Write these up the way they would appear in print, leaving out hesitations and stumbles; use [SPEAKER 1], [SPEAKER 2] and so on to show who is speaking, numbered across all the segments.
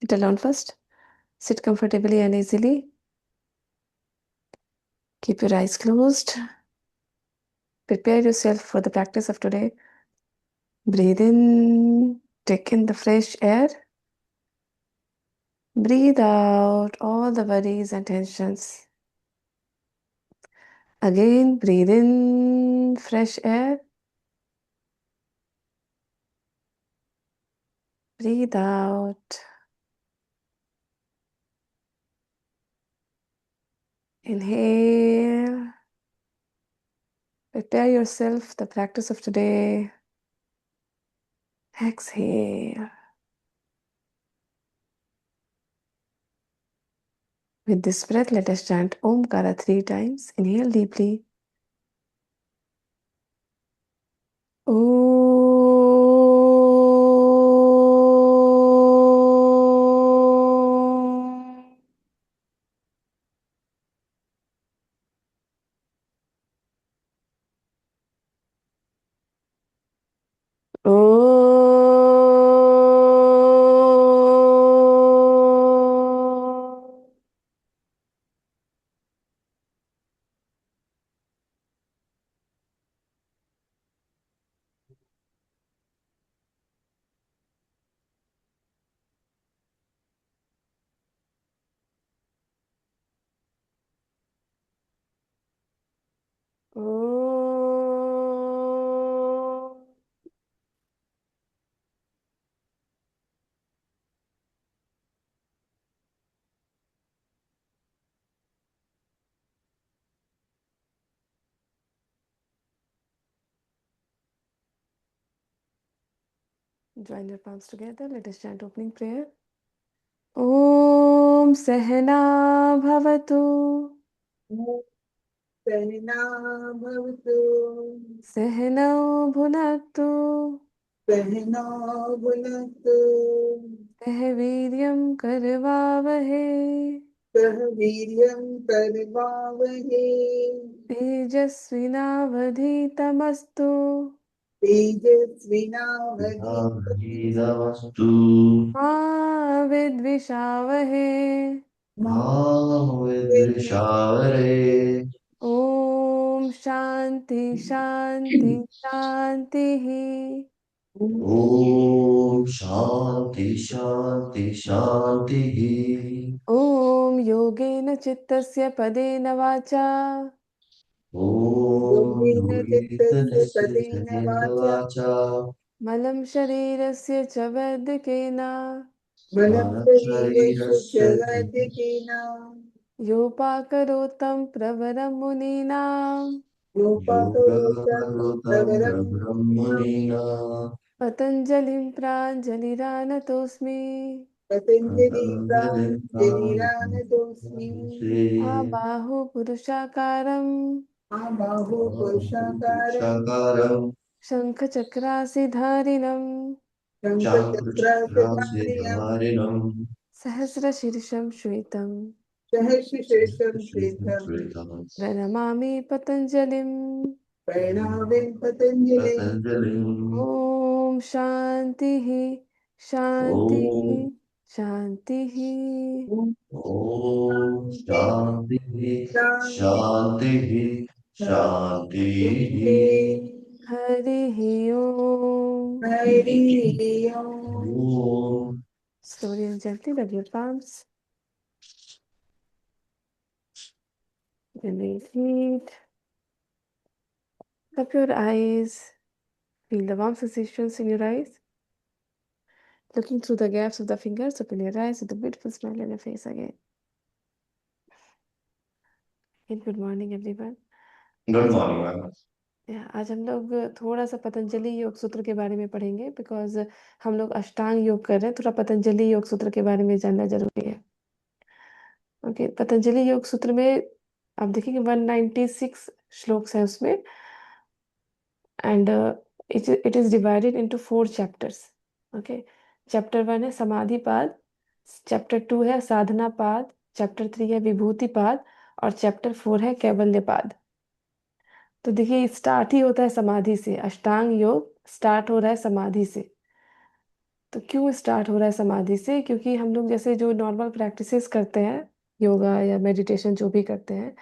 [SPEAKER 1] Sit alone first. Sit comfortably and easily. Keep your eyes closed. Prepare yourself for the practice of today. Breathe in, take in the fresh air. Breathe out all the worries and tensions. Again, breathe in fresh air. Breathe out. Inhale. Prepare yourself the practice of today. Exhale. With this breath, let us chant Omkara 3 times. Inhale deeply. Join your palms together. Let us chant opening prayer. Om Sehna Bhavatu.
[SPEAKER 2] सहना भवतु
[SPEAKER 1] Sehno Bhunaktu.
[SPEAKER 2] सहना भुनक्तु
[SPEAKER 1] सह वीर्यं करवावहे.
[SPEAKER 2] सह वीर्यं करवावहे
[SPEAKER 1] तेजस्विनावधीतमस्तु.
[SPEAKER 2] तेजस्विनावधीतमस्तु
[SPEAKER 3] वस्तु
[SPEAKER 1] मा विद्विषावहे.
[SPEAKER 2] मा
[SPEAKER 3] विद्विषावरे
[SPEAKER 1] ओम शांति शांति शांतिः.
[SPEAKER 3] ॐ शान्ति शान्ति शान्तिः
[SPEAKER 1] ओम योगेन चित्तस्य पदेन वाचा
[SPEAKER 3] ॐ
[SPEAKER 2] योगेन चित्तस्य पदेन
[SPEAKER 3] योगितनस्य
[SPEAKER 2] वाचा
[SPEAKER 3] वाचा
[SPEAKER 1] मलं शरीरस्य च वैदिकेन
[SPEAKER 2] बलं शरीरस्य च
[SPEAKER 3] शरीरस्य
[SPEAKER 2] वैदिकेन
[SPEAKER 1] योपाकरोतं प्रवरं मुनीनां.
[SPEAKER 2] योपाकरोतं
[SPEAKER 3] योगकरोतं
[SPEAKER 2] प्रवरं
[SPEAKER 3] ब्रह्मणिना
[SPEAKER 1] पतञ्जलिं प्राञ्जलिरानतोऽस्मि.
[SPEAKER 2] पतञ्जलि
[SPEAKER 3] पतञ्जलिं
[SPEAKER 2] प्राञ्जलिरानतोऽस्मि
[SPEAKER 1] आबाहो पुरुषाकारं
[SPEAKER 2] आबाहो पुरुषाकारं
[SPEAKER 3] शाकारं
[SPEAKER 1] शङ्खचक्रासिधारिणं
[SPEAKER 2] शङ्खचक्रासधारिणं
[SPEAKER 3] चाकृच्छ्रासिधारिणम्
[SPEAKER 1] सहस्रशीर्षं श्वेतं
[SPEAKER 2] सहस्रशीर्षं श्वेतं
[SPEAKER 1] प्रणमामि पतञ्जलिं.
[SPEAKER 2] प्रणामि पतञ्जलिं
[SPEAKER 3] पतञ्जलिम्
[SPEAKER 1] ॐ शान्तिः शान्तिः
[SPEAKER 3] ॐ
[SPEAKER 1] शान्तिः.
[SPEAKER 3] ॐ शान्तिः शान्तिः शान्तिः
[SPEAKER 1] हरिः ॐ.
[SPEAKER 2] हरि ओम्
[SPEAKER 3] ॐ
[SPEAKER 1] Slowly and gently rub your palms. Release heat. Cup your eyes. Feel the warm sensations in your eyes. Looking through the gaps of the fingers, open your eyes with a beautiful smile on your face again. And good morning, everyone.
[SPEAKER 3] Good morning ma'am
[SPEAKER 1] आज हम लोग थोड़ा सा पतंजलि योग सूत्र के बारे में पढ़ेंगे बिकॉज हम लोग अष्टांग योग कर रहे हैं. थोड़ा पतंजलि योग सूत्र के बारे में जानना जरूरी है. ओके, पतंजलि योग सूत्र में आप देखिए 196 श्लोक्स है उसमें and it is divided into 4 chapters. Okay, chapter 1 है समाधि पाद, चैप्टर 2 है साधना पाद, चैप्टर 3 है विभूति पाद और चैप्टर 4 है कैवल्य पाद. तो देखिए स्टार्ट ही होता है समाधि से. अष्टांग योग स्टार्ट हो रहा है समाधि से. तो क्यों स्टार्ट हो रहा है समाधि से? क्योंकि हम लोग जैसे जो नॉर्मल प्रैक्टिसेस करते हैं, योगा या मेडिटेशन जो भी करते हैं,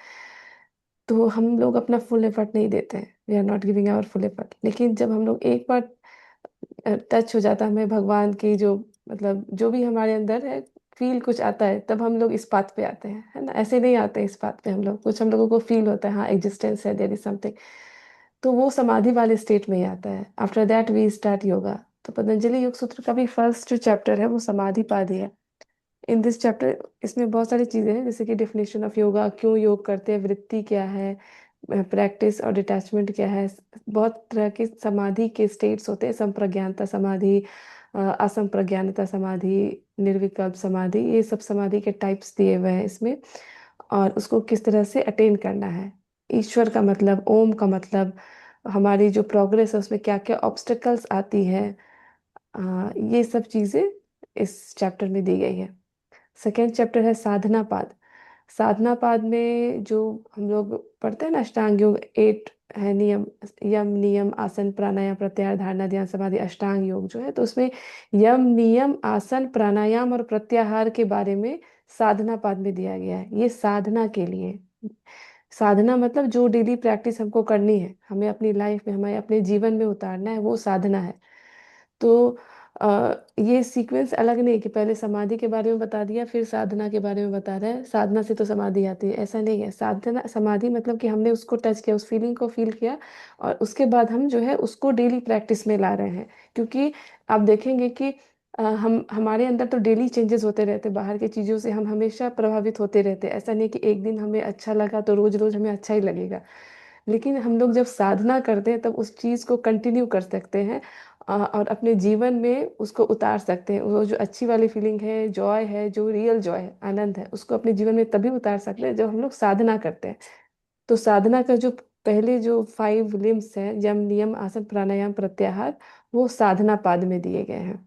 [SPEAKER 1] तो हम लोग अपना फुल एफर्ट नहीं देते हैं, we are not giving our full effort. लेकिन जब हम लोग एक बार टच हो जाता है हमें भगवान की जो, मतलब जो भी हमारे अंदर है, फील कुछ आता है, तब हम लोग इस बात पे आते हैं, है ना? ऐसे नहीं आते इस बात पे हम लोग, कुछ हम लोगों को फील होता है, हाँ एग्जिस्टेंस है, देयर इज समथिंग। तो वो समाधि वाले स्टेट में ही आता है। After that we start yoga. तो पतंजलि योग सूत्र का भी फर्स्ट जो चैप्टर है वो समाधि पाद ही है। इन दिस चैप्टर इसमें बहुत सारी चीजें हैं, जैसे कि डेफिनेशन ऑफ योगा, क्यों योग करते हैं, वृत्ति क्या है, प्रैक्टिस और डिटैचमेंट क्या है। बहुत तरह के समाधि के स्टेट्स होते हैं, संप्रज्ञानता समाधि, असंप्रज्ञानता समाधि, निर्विकल्प समाधि, ये सब समाधि के टाइप्स दिए हुए हैं इसमें। और उसको किस तरह से अटेन करना है, ईश्वर का मतलब, ओम का मतलब, हमारी जो प्रोग्रेस है उसमें क्या क्या ऑब्स्टेकल्स आती है, ये सब चीजें इस चैप्टर में दी गई है। सेकेंड चैप्टर है साधना पाद। साधना पाद में जो हम लोग पढ़ते हैं ना, अष्टांग योग 8 है नियम, यम नियम आसन प्राणायाम प्रत्याहार धारणा ध्यान समाधि, अष्टांग योग जो है, तो उसमें यम नियम आसन प्राणायाम और प्रत्याहार के बारे में साधना पाद में दिया गया है। ये साधना के लिए, साधना मतलब जो डेली प्रैक्टिस हमको करनी है, हमें अपनी लाइफ में, हमें अपने जीवन में उतारना है, वो साधना है। तो ये सीक्वेंस अलग नहीं कि पहले समाधि के बारे में बता दिया फिर साधना के बारे में बता रहा है, साधना से तो समाधि आती है, ऐसा नहीं है। साधना समाधि मतलब कि हमने उसको टच किया, उस फीलिंग को फील किया, और उसके बाद हम जो है उसको डेली प्रैक्टिस में ला रहे हैं। क्योंकि आप देखेंगे कि हम, हमारे अंदर तो डेली चेंजेस होते रहते, बाहर की चीज़ों से हम हमेशा प्रभावित होते रहते, ऐसा नहीं कि एक दिन हमें अच्छा लगा तो रोज रोज हमें अच्छा ही लगेगा। लेकिन हम लोग जब साधना करते हैं तब उस चीज़ को कंटिन्यू कर सकते हैं, और अपने जीवन में उसको उतार सकते हैं। वो जो अच्छी वाली फीलिंग है, जॉय है, जो रियल जॉय है, आनंद है, उसको अपने जीवन में तभी उतार सकते हैं जब हम लोग साधना करते हैं। तो साधना का जो पहले जो 5 लिम्स है, यम नियम आसन प्राणायाम प्रत्याहार, वो साधना पाद में दिए गए हैं।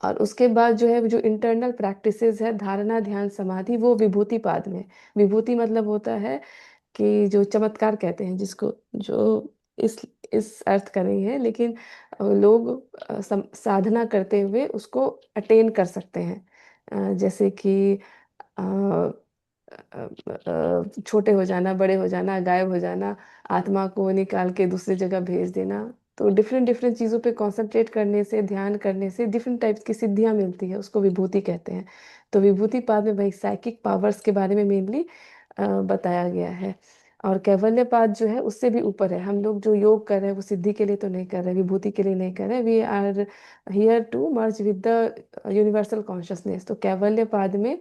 [SPEAKER 1] और उसके बाद जो है जो इंटरनल प्रैक्टिसेस है, धारणा ध्यान समाधि, वो विभूति पाद में। विभूति मतलब होता है कि जो चमत्कार कहते हैं जिसको, जो इस अर्थ का नहीं है, लेकिन लोग साधना करते हुए उसको अटेन कर सकते हैं। जैसे कि अ, छोटे हो जाना, बड़े हो जाना, गायब हो जाना, आत्मा को निकाल के दूसरी जगह भेज देना। तो डिफरेंट डिफरेंट चीज़ों पे कंसंट्रेट करने से, ध्यान करने से डिफरेंट टाइप्स की सिद्धियां मिलती है, उसको विभूति कहते हैं। तो विभूति पाद में भाई साइकिक पावर्स के बारे में मेनली बताया गया है। और कैवल्य पाद जो है उससे भी ऊपर है। हम लोग जो योग कर रहे हैं वो सिद्धि के लिए तो नहीं कर रहे, विभूति के लिए नहीं कर रहे, we are here to merge with the universal consciousness. तो कैवल्य पाद में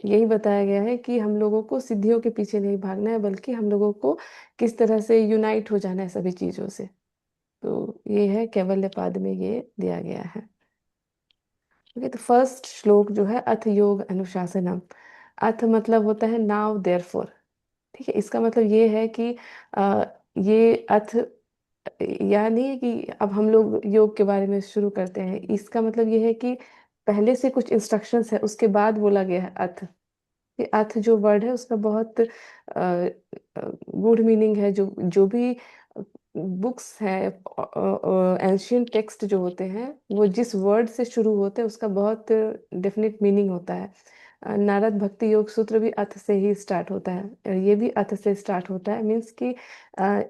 [SPEAKER 1] यही बताया गया है कि हम लोगों को सिद्धियों के पीछे नहीं भागना है, बल्कि हम लोगों को किस तरह से यूनाइट हो जाना है सभी चीजों से। तो ये है कैवल्य पाद में ये दिया गया है। ओके, तो फर्स्ट श्लोक जो है, अथ योग अनुशासनम। अथ मतलब होता है नाउ देयरफॉर। ठीक है, इसका मतलब ये है कि ये अथ या नहीं है कि अब हम लोग योग के बारे में शुरू करते हैं, इसका मतलब ये है कि पहले से कुछ इंस्ट्रक्शंस है उसके बाद बोला गया है अथ। ये अर्थ जो वर्ड है उसका बहुत गूढ़ मीनिंग है। जो जो भी बुक्स है, एंशियंट टेक्स्ट जो होते हैं, वो जिस वर्ड से शुरू होते हैं उसका बहुत डेफिनेट मीनिंग होता है। नारद भक्ति योग सूत्र भी अर्थ से ही स्टार्ट होता है, और ये भी अर्थ से स्टार्ट होता है। मीन्स कि अ,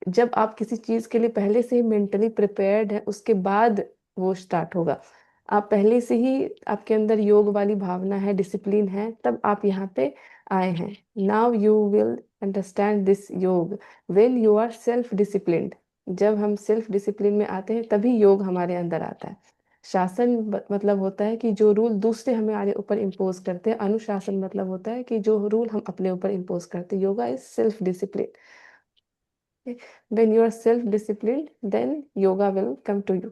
[SPEAKER 1] जब आप किसी चीज के लिए पहले से ही मेंटली प्रिपेयर्ड है, उसके बाद वो स्टार्ट होगा। आप पहले से ही, आपके अंदर योग वाली भावना है, डिसिप्लिन है, तब आप यहाँ पे आए हैं। Now you will understand this yoga when you are self disciplined. जब हम सेल्फ डिसिप्लिन में आते हैं तभी योग हमारे अंदर आता है। शासन मतलब होता है कि जो रूल दूसरे हमारे ऊपर इम्पोज करते हैं। अनुशासन मतलब होता है कि जो रूल हम अपने ऊपर इम्पोज करते हैं। Yoga is self discipline. When you are self disciplined then yoga will come to you.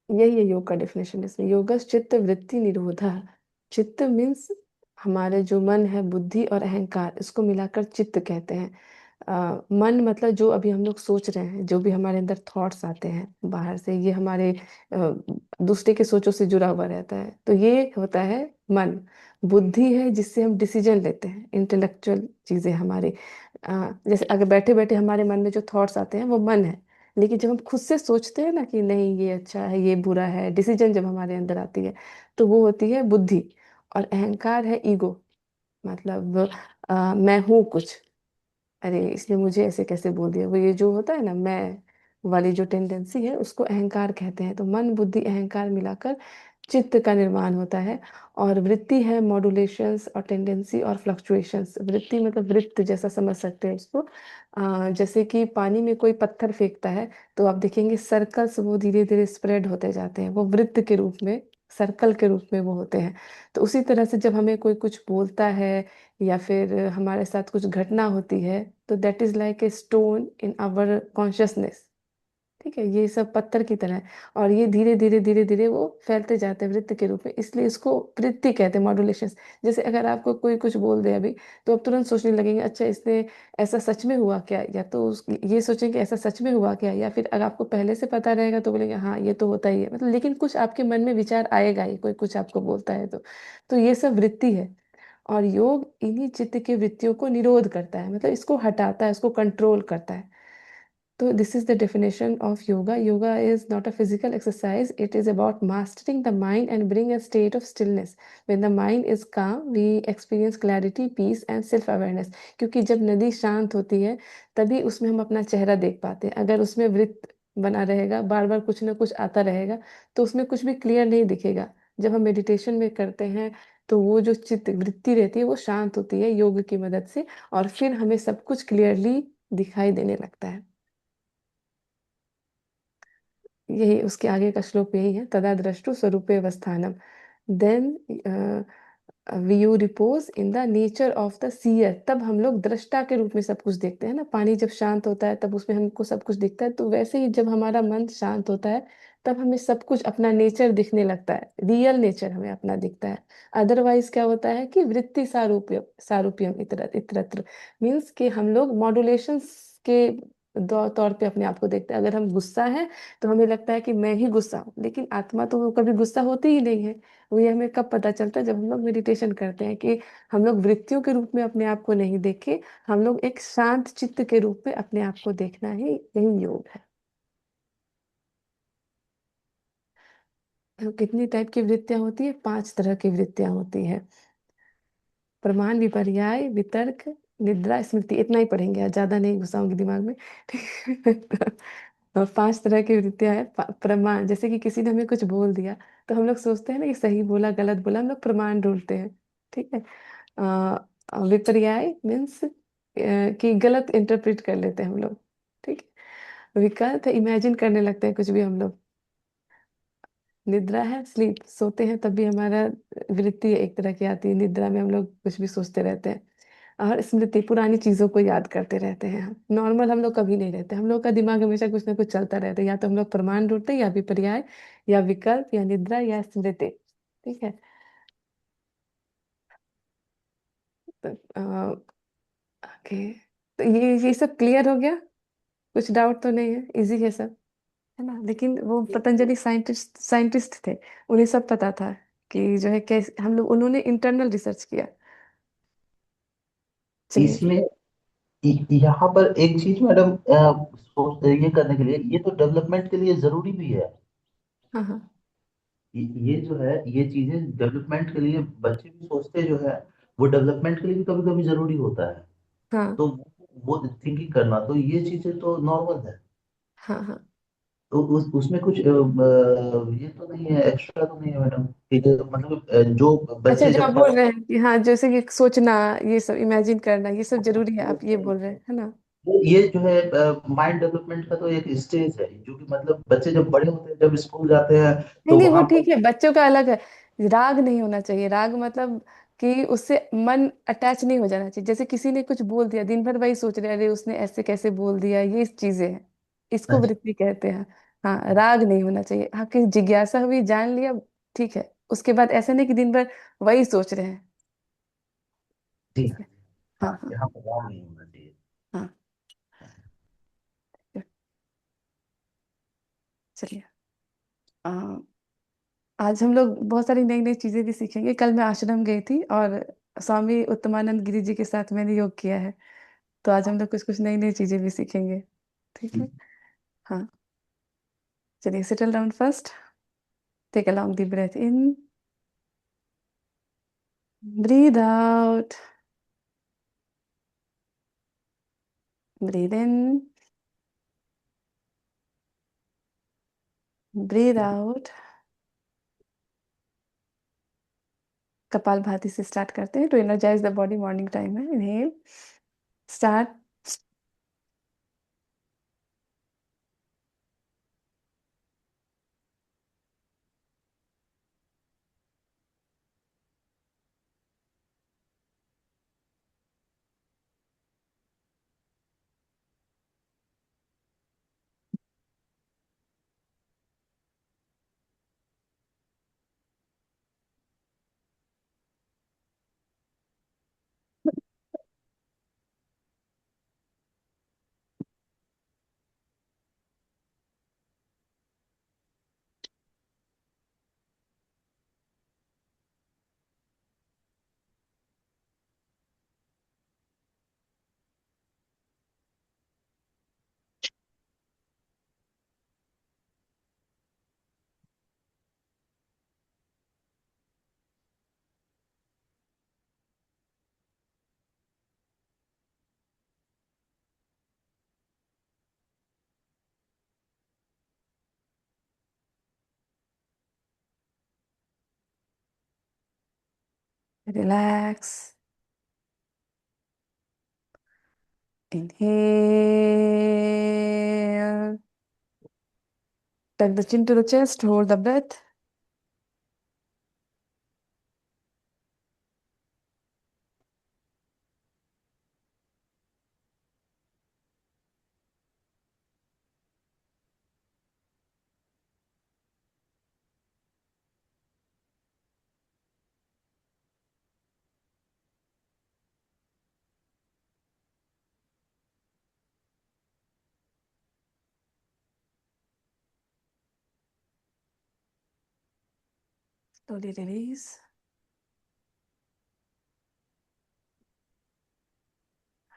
[SPEAKER 1] यही है योग का डेफिनेशन। इसमें योगा चित्त वृत्ति निरोधा। चित्त मीन्स हमारे जो मन है, बुद्धि और अहंकार, इसको मिलाकर चित्त कहते हैं। मन मतलब जो अभी हम लोग सोच रहे हैं, जो भी हमारे अंदर थॉट्स आते हैं बाहर से, ये हमारे दूसरे के सोचों से जुड़ा हुआ रहता है, तो ये होता है मन। बुद्धि है जिससे हम डिसीजन लेते हैं, इंटेलेक्चुअल चीजें हमारे। जैसे अगर बैठे बैठे हमारे मन में जो थॉट्स आते हैं वो मन है। लेकिन जब हम खुद से सोचते हैं ना कि नहीं ये अच्छा है ये बुरा है, डिसीजन जब हमारे अंदर आती है, तो वो होती है बुद्धि। और अहंकार है ईगो, मतलब मैं हूँ कुछ, अरे इसने मुझे ऐसे कैसे बोल दिया, वो ये जो होता है ना मैं वाली जो टेंडेंसी है उसको अहंकार कहते हैं। तो मन बुद्धि अहंकार मिलाकर चित्त का निर्माण होता है। और वृत्ति है मॉड्यूलेशंस और टेंडेंसी और फ्लक्चुएशंस। वृत्ति मतलब वृत्त जैसा समझ सकते हैं इसको। जैसे कि पानी में कोई पत्थर फेंकता है, तो आप देखेंगे सर्कल्स वो धीरे धीरे स्प्रेड होते जाते हैं, वो वृत्त के रूप में, सर्कल के रूप में वो होते हैं। तो उसी तरह से जब हमें कोई कुछ बोलता है या फिर हमारे साथ कुछ घटना होती है, तो that is like a stone in our consciousness. ठीक है, ये सब पत्थर की तरह है। और ये धीरे धीरे धीरे धीरे वो फैलते जाते हैं वृत्त के रूप में, इसलिए इसको वृत्ति कहते हैं, मॉड्यूलेशन। जैसे अगर आपको कोई कुछ बोल दे अभी, तो आप तुरंत सोचने लगेंगे अच्छा इसने ऐसा सच में हुआ क्या, या तो ये सोचेंगे ऐसा सच में हुआ क्या, या फिर अगर आपको पहले से पता रहेगा तो बोलेंगे हाँ ये तो होता ही है, मतलब लेकिन कुछ आपके मन में विचार आएगा ही, कोई कुछ आपको बोलता है तो ये सब वृत्ति है। और योग इन्हीं चित्त के वृत्तियों को निरोध करता है, मतलब इसको हटाता है, इसको कंट्रोल करता है। So this is the definition of yoga. Yoga is not a physical exercise. It is about mastering the mind and bring a state of stillness. When the mind is calm, we experience clarity, peace and self-awareness. क्योंकि जब नदी शांत होती है, तभी उसमें हम अपना चेहरा देख पाते हैं। अगर उसमें वृत्त बना रहेगा, बार बार कुछ ना कुछ आता रहेगा, तो उसमें कुछ भी क्लियर नहीं दिखेगा। जब हम मेडिटेशन में करते हैं, तो वो जो चित्त वृत्ति रहती है वो शांत होती है योग की मदद से, और फिर हमें सब कुछ क्लियरली दिखाई देने लगता है। यही उसके आगे का श्लोक यही है, तदा द्रष्टु स्वरूपे अवस्थानम। Then we you repose in the nature of the seer. तब हम लोग दृष्टा के रूप में सब कुछ देखते हैं ना, पानी जब शांत होता है तब उसमें हमको सब कुछ दिखता है, तो वैसे ही जब हमारा मन शांत होता है, तब हमें सब कुछ अपना नेचर दिखने लगता है, रियल नेचर हमें अपना दिखता है। अदरवाइज क्या होता है कि वृत्ति सारूप्यम सारूप्यम इतर इतरत्र, मीन्स कि हम लोग मॉड्यूलेशंस के तौर पे अपने आप को देखते हैं। अगर हम गुस्सा है, तो हमें लगता है कि मैं ही गुस्सा हूँ, लेकिन आत्मा तो वो कभी गुस्सा होती ही नहीं है। वो ये हमें कब पता चलता है, जब हम लोग मेडिटेशन करते हैं, कि हम लोग वृत्तियों के रूप में अपने आप को नहीं देखे, हम लोग एक शांत चित्त के रूप में अपने आप को देखना ही, यही योग है। तो कितनी टाइप की वृत्तियां होती है? 5 तरह की वृत्तियां होती है। प्रमाण, विपर्याय, वितर्क, निद्रा, स्मृति। इतना ही पढ़ेंगे, आज ज्यादा नहीं घुसाऊंगी दिमाग में। ठीक है? तो 5 तरह की वृत्तियां हैं। प्रमाण, जैसे कि किसी ने हमें कुछ बोल दिया, तो हम लोग सोचते हैं ना कि सही बोला गलत बोला, हम लोग प्रमाण ढूंढते हैं। ठीक है। विपर्याय मीन्स कि गलत इंटरप्रेट कर लेते हैं हम लोग। ठीक है। विकल्प है, इमेजिन करने लगते हैं कुछ भी हम लोग। निद्रा है, स्लीप, सोते हैं तब भी हमारा वृत्ति एक तरह की आती है, निद्रा में हम लोग कुछ भी सोचते रहते हैं। और स्मृति, पुरानी चीजों को याद करते रहते हैं। नॉर्मल हम लोग कभी नहीं रहते, हम लोग का दिमाग हमेशा कुछ ना कुछ चलता रहता है, या तो हम लोग प्रमाण ढूंढते हैं, या विपर्याय, या विकल्प, या निद्रा, या स्मृति। ठीक है। तो ओके, तो ये सब क्लियर हो गया? कुछ डाउट तो नहीं है? इजी है सब, है ना? लेकिन वो पतंजलि साइंटिस्ट साइंटिस्ट थे, उन्हें सब पता था कि जो है कैसे हम लोग, उन्होंने इंटरनल रिसर्च किया। चलिए।
[SPEAKER 4] इसमें यहाँ पर एक चीज मैडम, सोच ये करने के लिए, ये तो डेवलपमेंट के लिए जरूरी भी है।
[SPEAKER 1] हाँ हाँ
[SPEAKER 4] ये जो है, ये चीजें डेवलपमेंट के लिए बच्चे भी सोचते जो है, वो डेवलपमेंट के लिए भी कभी कभी जरूरी होता है।
[SPEAKER 1] हाँ
[SPEAKER 4] तो वो थिंकिंग करना, तो ये चीजें तो नॉर्मल है।
[SPEAKER 1] हाँ हाँ।
[SPEAKER 4] तो उसमें कुछ ये तो नहीं है, एक्स्ट्रा तो नहीं है मैडम, कि मतलब जो
[SPEAKER 1] अच्छा,
[SPEAKER 4] बच्चे
[SPEAKER 1] जो आप
[SPEAKER 4] जब
[SPEAKER 1] बोल
[SPEAKER 4] बड़े,
[SPEAKER 1] रहे हैं कि हाँ, जैसे कि सोचना, ये सब इमेजिन करना, ये सब जरूरी है, आप ये बोल रहे हैं, है ना?
[SPEAKER 4] ये जो है माइंड डेवलपमेंट का तो एक स्टेज है, जो कि मतलब बच्चे जब बड़े होते हैं, जब स्कूल जाते हैं,
[SPEAKER 1] नहीं
[SPEAKER 4] तो
[SPEAKER 1] नहीं, वो
[SPEAKER 4] वहां पर
[SPEAKER 1] ठीक है, बच्चों का अलग है। राग नहीं होना चाहिए। राग मतलब कि उससे मन अटैच नहीं हो जाना चाहिए। जैसे किसी ने कुछ बोल दिया, दिन भर वही सोच रहे, अरे उसने ऐसे कैसे बोल दिया, ये चीजें हैं, इसको
[SPEAKER 4] अच्छा,
[SPEAKER 1] वृत्ति कहते हैं। हाँ, राग नहीं होना चाहिए। हाँ, कि जिज्ञासा हुई, जान लिया, ठीक है। उसके बाद ऐसा नहीं कि दिन भर वही सोच रहे हैं।
[SPEAKER 4] जी
[SPEAKER 1] ठीक
[SPEAKER 4] हाँ।
[SPEAKER 1] है। हाँ
[SPEAKER 4] हाँ,
[SPEAKER 1] हाँ
[SPEAKER 4] यहाँ पर राग नहीं होना चाहिए।
[SPEAKER 1] हाँ। चलिए। आ, आज हम लोग बहुत सारी नई नई चीजें भी सीखेंगे। कल मैं आश्रम गई थी, और स्वामी उत्तमानंद गिरी जी के साथ मैंने योग किया है। तो आज हम लोग कुछ कुछ नई नई चीजें भी सीखेंगे। ठीक है। हाँ, चलिए settle down first. Take a long deep breath in. Breathe out. Breathe in. Breathe out. कपाल भाती से स्टार्ट करते हैं to energise the body. Morning time है. Inhale. Start. Relax. Inhale. Tuck the chin to the chest. Hold the breath. Slowly release.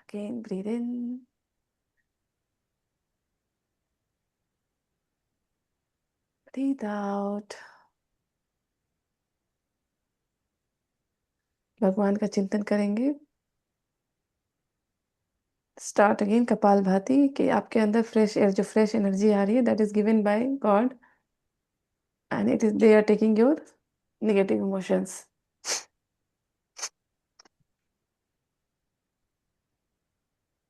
[SPEAKER 1] Again, breathe in. Breathe out. भगवान का चिंतन करेंगे. स्टार्ट अगेन कपाल भाती कि आपके अंदर फ्रेश एयर, जो फ्रेश एनर्जी आ रही है, that is given by God and it is they are taking your negative emotions.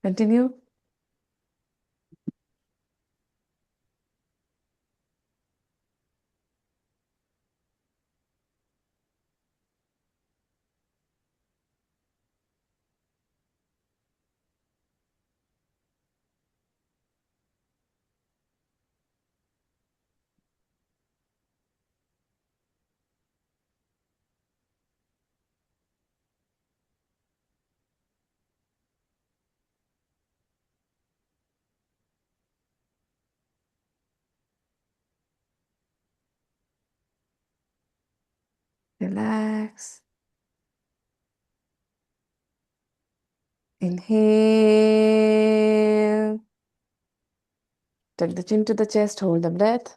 [SPEAKER 1] Continue. Relax. Inhale. Tuck the chin to the chest. Hold the breath.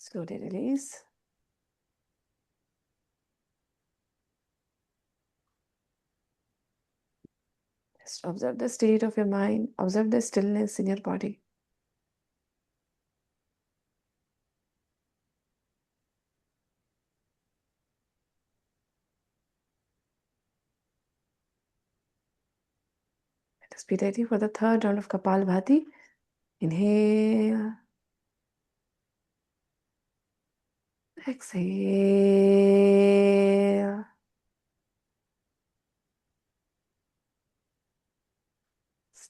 [SPEAKER 1] Slowly release. Just observe the state of your mind. Observe the stillness in your body. Let us be ready for the third round of Kapalbhati. Inhale. Exhale.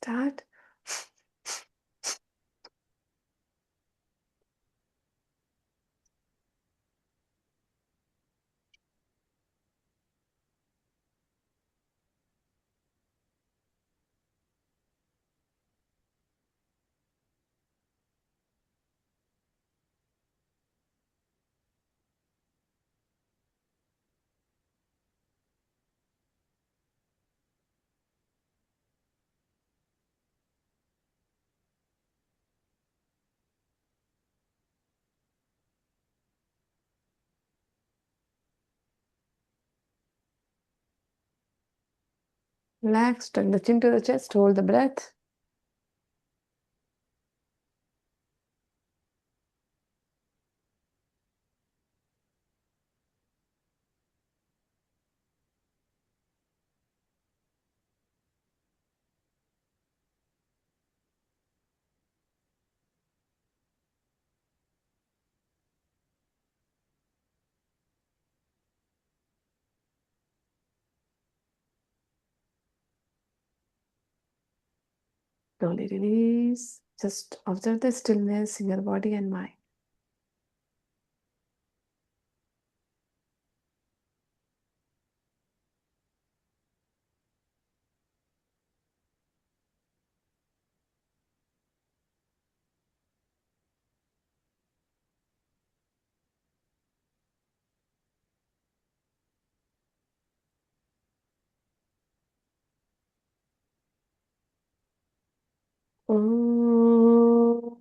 [SPEAKER 1] Start. Relax, tuck the chin to the chest, hold the breath. Slowly release. Just observe the stillness in your body and mind. Om.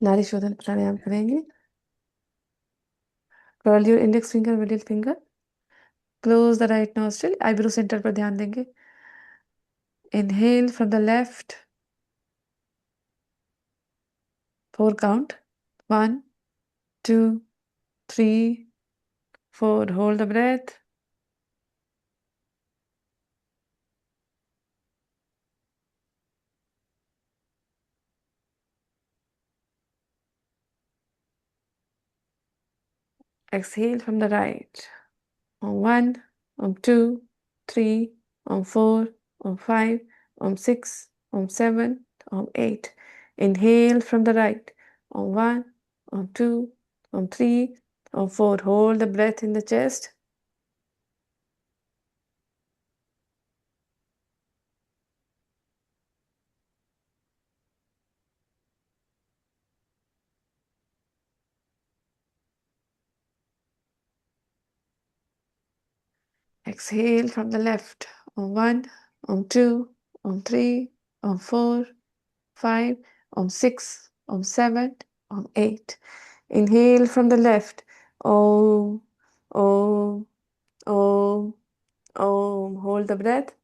[SPEAKER 1] नारी शोधन प्राणायाम करेंगे. Curl your index finger, middle finger. Close the right nostril. Eyebrow center पर ध्यान देंगे. Inhale from the left. 4 count. 1, 2, 3, 4. Hold the breath. Exhale from the right. On 1, on 2, 3, on 4, on 5, on 6, on 7, on 8. Inhale from the right. On 1, on 2, on 3, on 4. Hold the breath in the chest. Exhale from the left. On 1, on 2, on 3, on 4, 5, on 6, on 7, on 8. Inhale from the left. Om, Om, Om, Om. Hold the breath.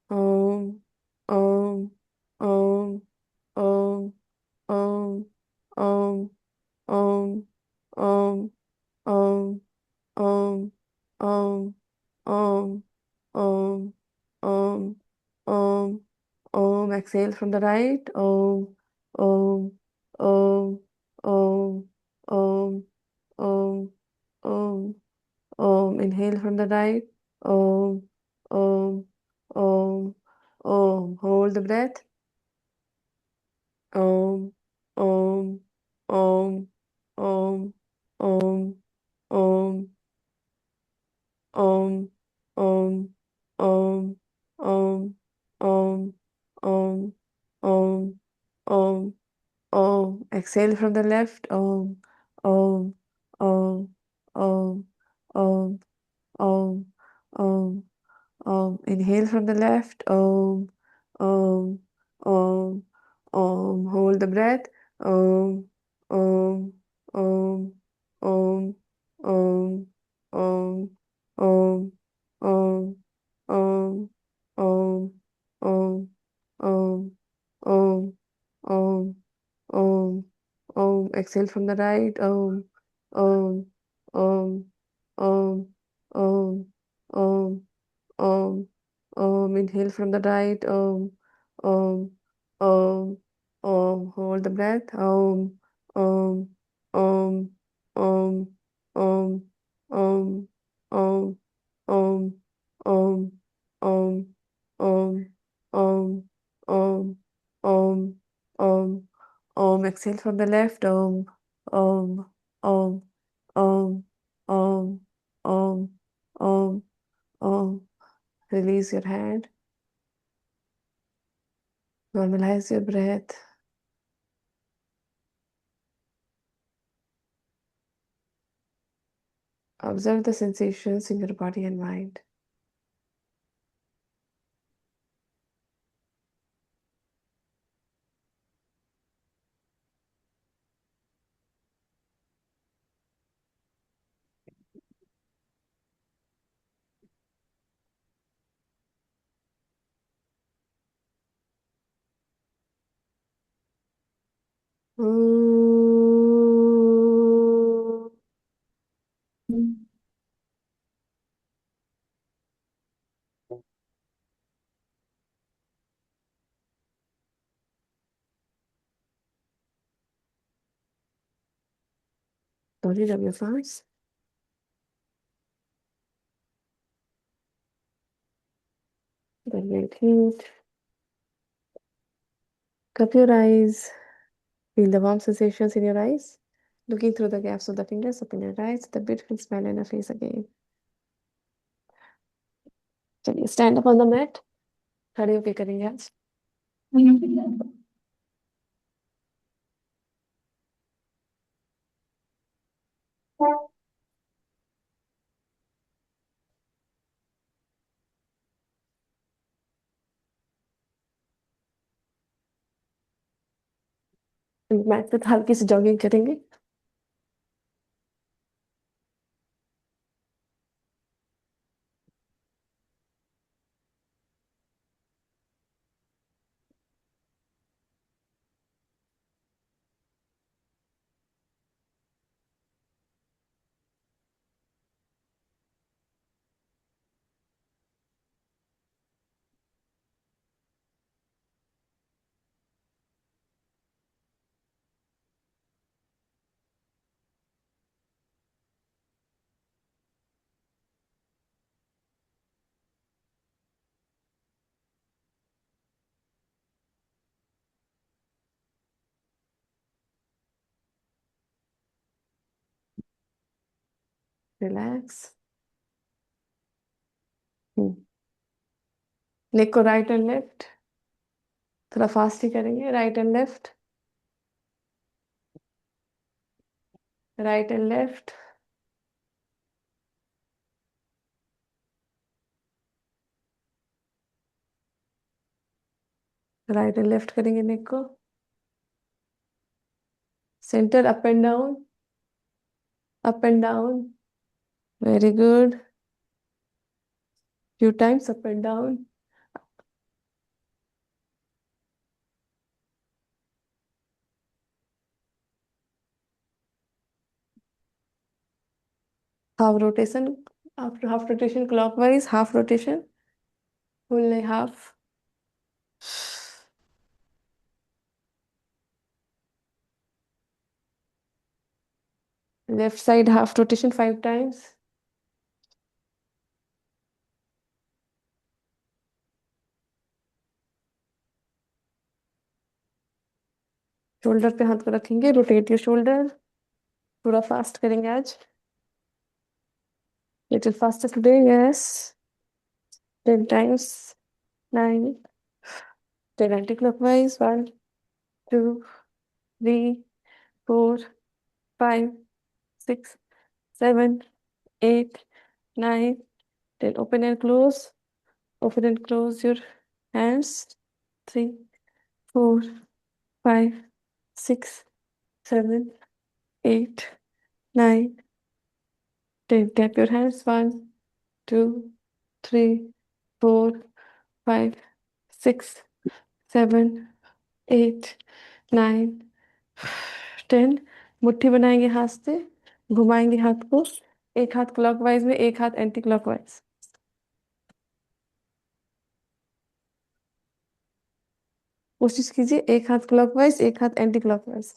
[SPEAKER 1] Om, Om, Om, Om, Om, Om, Om, Om, Om, Om, Om, Om, Om, Om, Om, Om. Exhale from the right. Om, Om, Om, Om, Om, Om, Om, Om. Inhale from the right. Om, Om, Om, Om. Hold the breath. Om, Om, Om, Om, Om, Om, Om, Om, Om, Om, Om, Om, Om, Om, Om. Exhale from the left. Om, Om, Om, Om, Om, Om, Om, Om. Inhale from the left. Om, Om, Om, Om. Hold the breath. Om, Om, Om, Om, Om, Om, Om, Om, Om, Om, Om, Om, Om, Om, exhale from the right. Om, Om, Om, Om, Om, Om, Om. Inhale from the right. Om, Om, Om. Hold the breath. Om, Om, Om, Om, Om, Om, Om, Om, Om, Om, Om, Om, Om, Om, Om, Om. Exhale from the left. Om, Om, Om, Om, Om, Om, Om, Om. Release your hand. Normalize your breath. Observe the sensations in your body and mind. Slowly rub your palms. Then repeat. Cup your eyes. Feel the warm sensations in your eyes. Looking through the gaps of the fingers, open your eyes. The beautiful smile on your face again. चलिए stand up on the mat. खड़े होके करेंगे आज. Mat पे हल्की सी jogging करेंगे. Relax. नेक को right and left थोड़ा फास्ट ही करेंगे. Right and left, right and left. Right and left करेंगे नेक को. Centre up and down, up and down. Very good. Few times up and down. Half rotation, after half rotation clockwise, half rotation, full half. Left side half rotation 5 times. Shoulder पे हाथ को रखेंगे. Rotate your shoulder. थोड़ा fast करेंगे आज. Little faster today, yes. 10 times. 9. 10 anti-clockwise. 1, 2, 3, 4, 5, 6, 7, 8, 9, 10. Open and close. Open and close your hands. 3, 4, 5, 6, 7, 8, 9, 10. Tap your hands. 1, 2, 3, 4, 5, 6, 7, 8, 9, 10. मुट्ठी बनाएंगे हाथ से, घुमाएंगे हाथ को, एक हाथ क्लॉकवाइज में, एक हाथ एंटी क्लॉकवाइज। कोशिश कीजिए, एक हाथ क्लॉकवाइज, एक हाथ anti clockwise.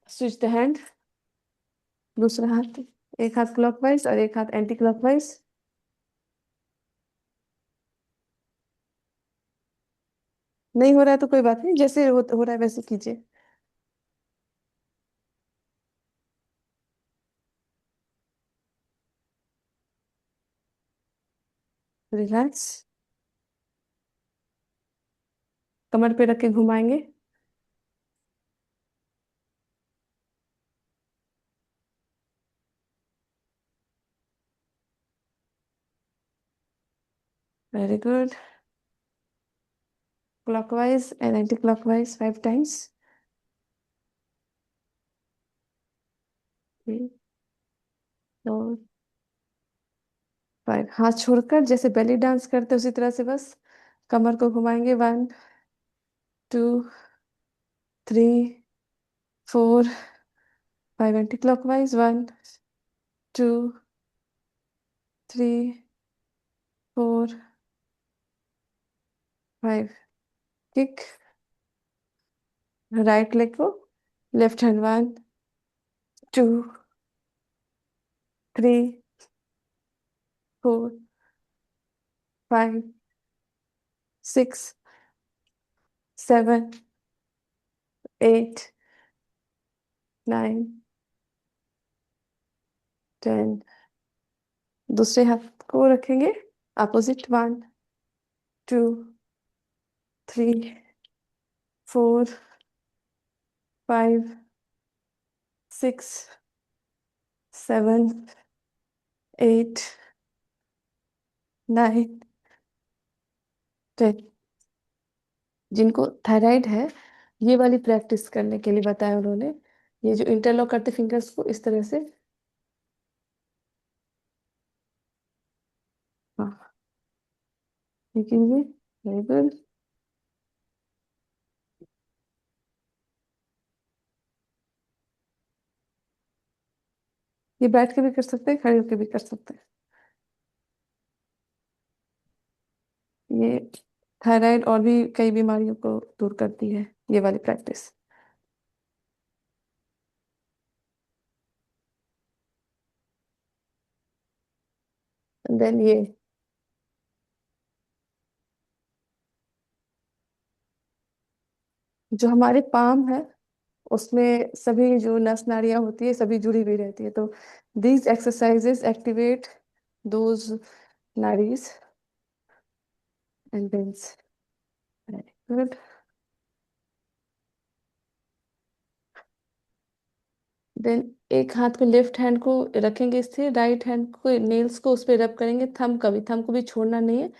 [SPEAKER 1] Switch the hand. दूसरा हाथ, एक हाथ क्लॉकवाइज और एक हाथ एंटी क्लॉकवाइज। नहीं हो रहा है तो कोई बात नहीं, जैसे हो रहा है वैसे कीजिए। रिलैक्स। कमर पे रख के घुमाएंगे। Very good. Clockwise and anti clockwise 5 times। 3, 4, 5। हाथ छोड़कर जैसे बेली डांस करते उसी तरह से बस कमर को घुमाएंगे। 1, 2, 3, 4, 5 anti clockwise. 1, 2, 3, 4, 5। Kick. Right leg को, लेफ्ट हैंड। 1, 2, 3, 4, 5, 6, 7, 8, 9, 10। दूसरे हाथ को रखेंगे अपोजिट। 1, 2, 3, 4, 5, 6, 7, 8, 9, 10। जिनको थायराइड है, ये वाली प्रैक्टिस करने के लिए बताया उन्होंने। ये जो इंटरलॉक करते फिंगर्स को इस तरह से। हाँ, ये कीजिए। Very good. ये बैठ के भी कर सकते हैं, खड़े होके भी कर सकते हैं। ये थायराइड और भी कई बीमारियों को दूर करती है, ये वाली प्रैक्टिस। देन ये जो हमारे पाम है, उसमें सभी जो नस नाड़ियां होती है सभी जुड़ी हुई रहती है, तो दीज एक्सरसाइजेस एक्टिवेट दोज नाड़ीज एंड वेन्स। गुड। देन एक हाथ को, लेफ्ट हैंड को रखेंगे स्थिर, राइट हैंड को नेल्स को उस पर रब करेंगे। थंब को भी छोड़ना नहीं है,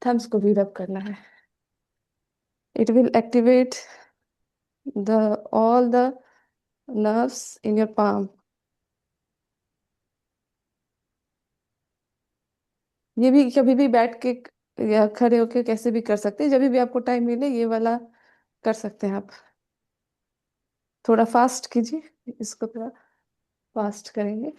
[SPEAKER 1] थम्स को भी रब करना है। It will activate the all the nerves in your palm। ये भी कभी भी बैठ के या खड़े होके कैसे भी कर सकते हैं, जब भी आपको टाइम मिले ये वाला कर सकते हैं आप। थोड़ा फास्ट कीजिए, इसको थोड़ा फास्ट करेंगे।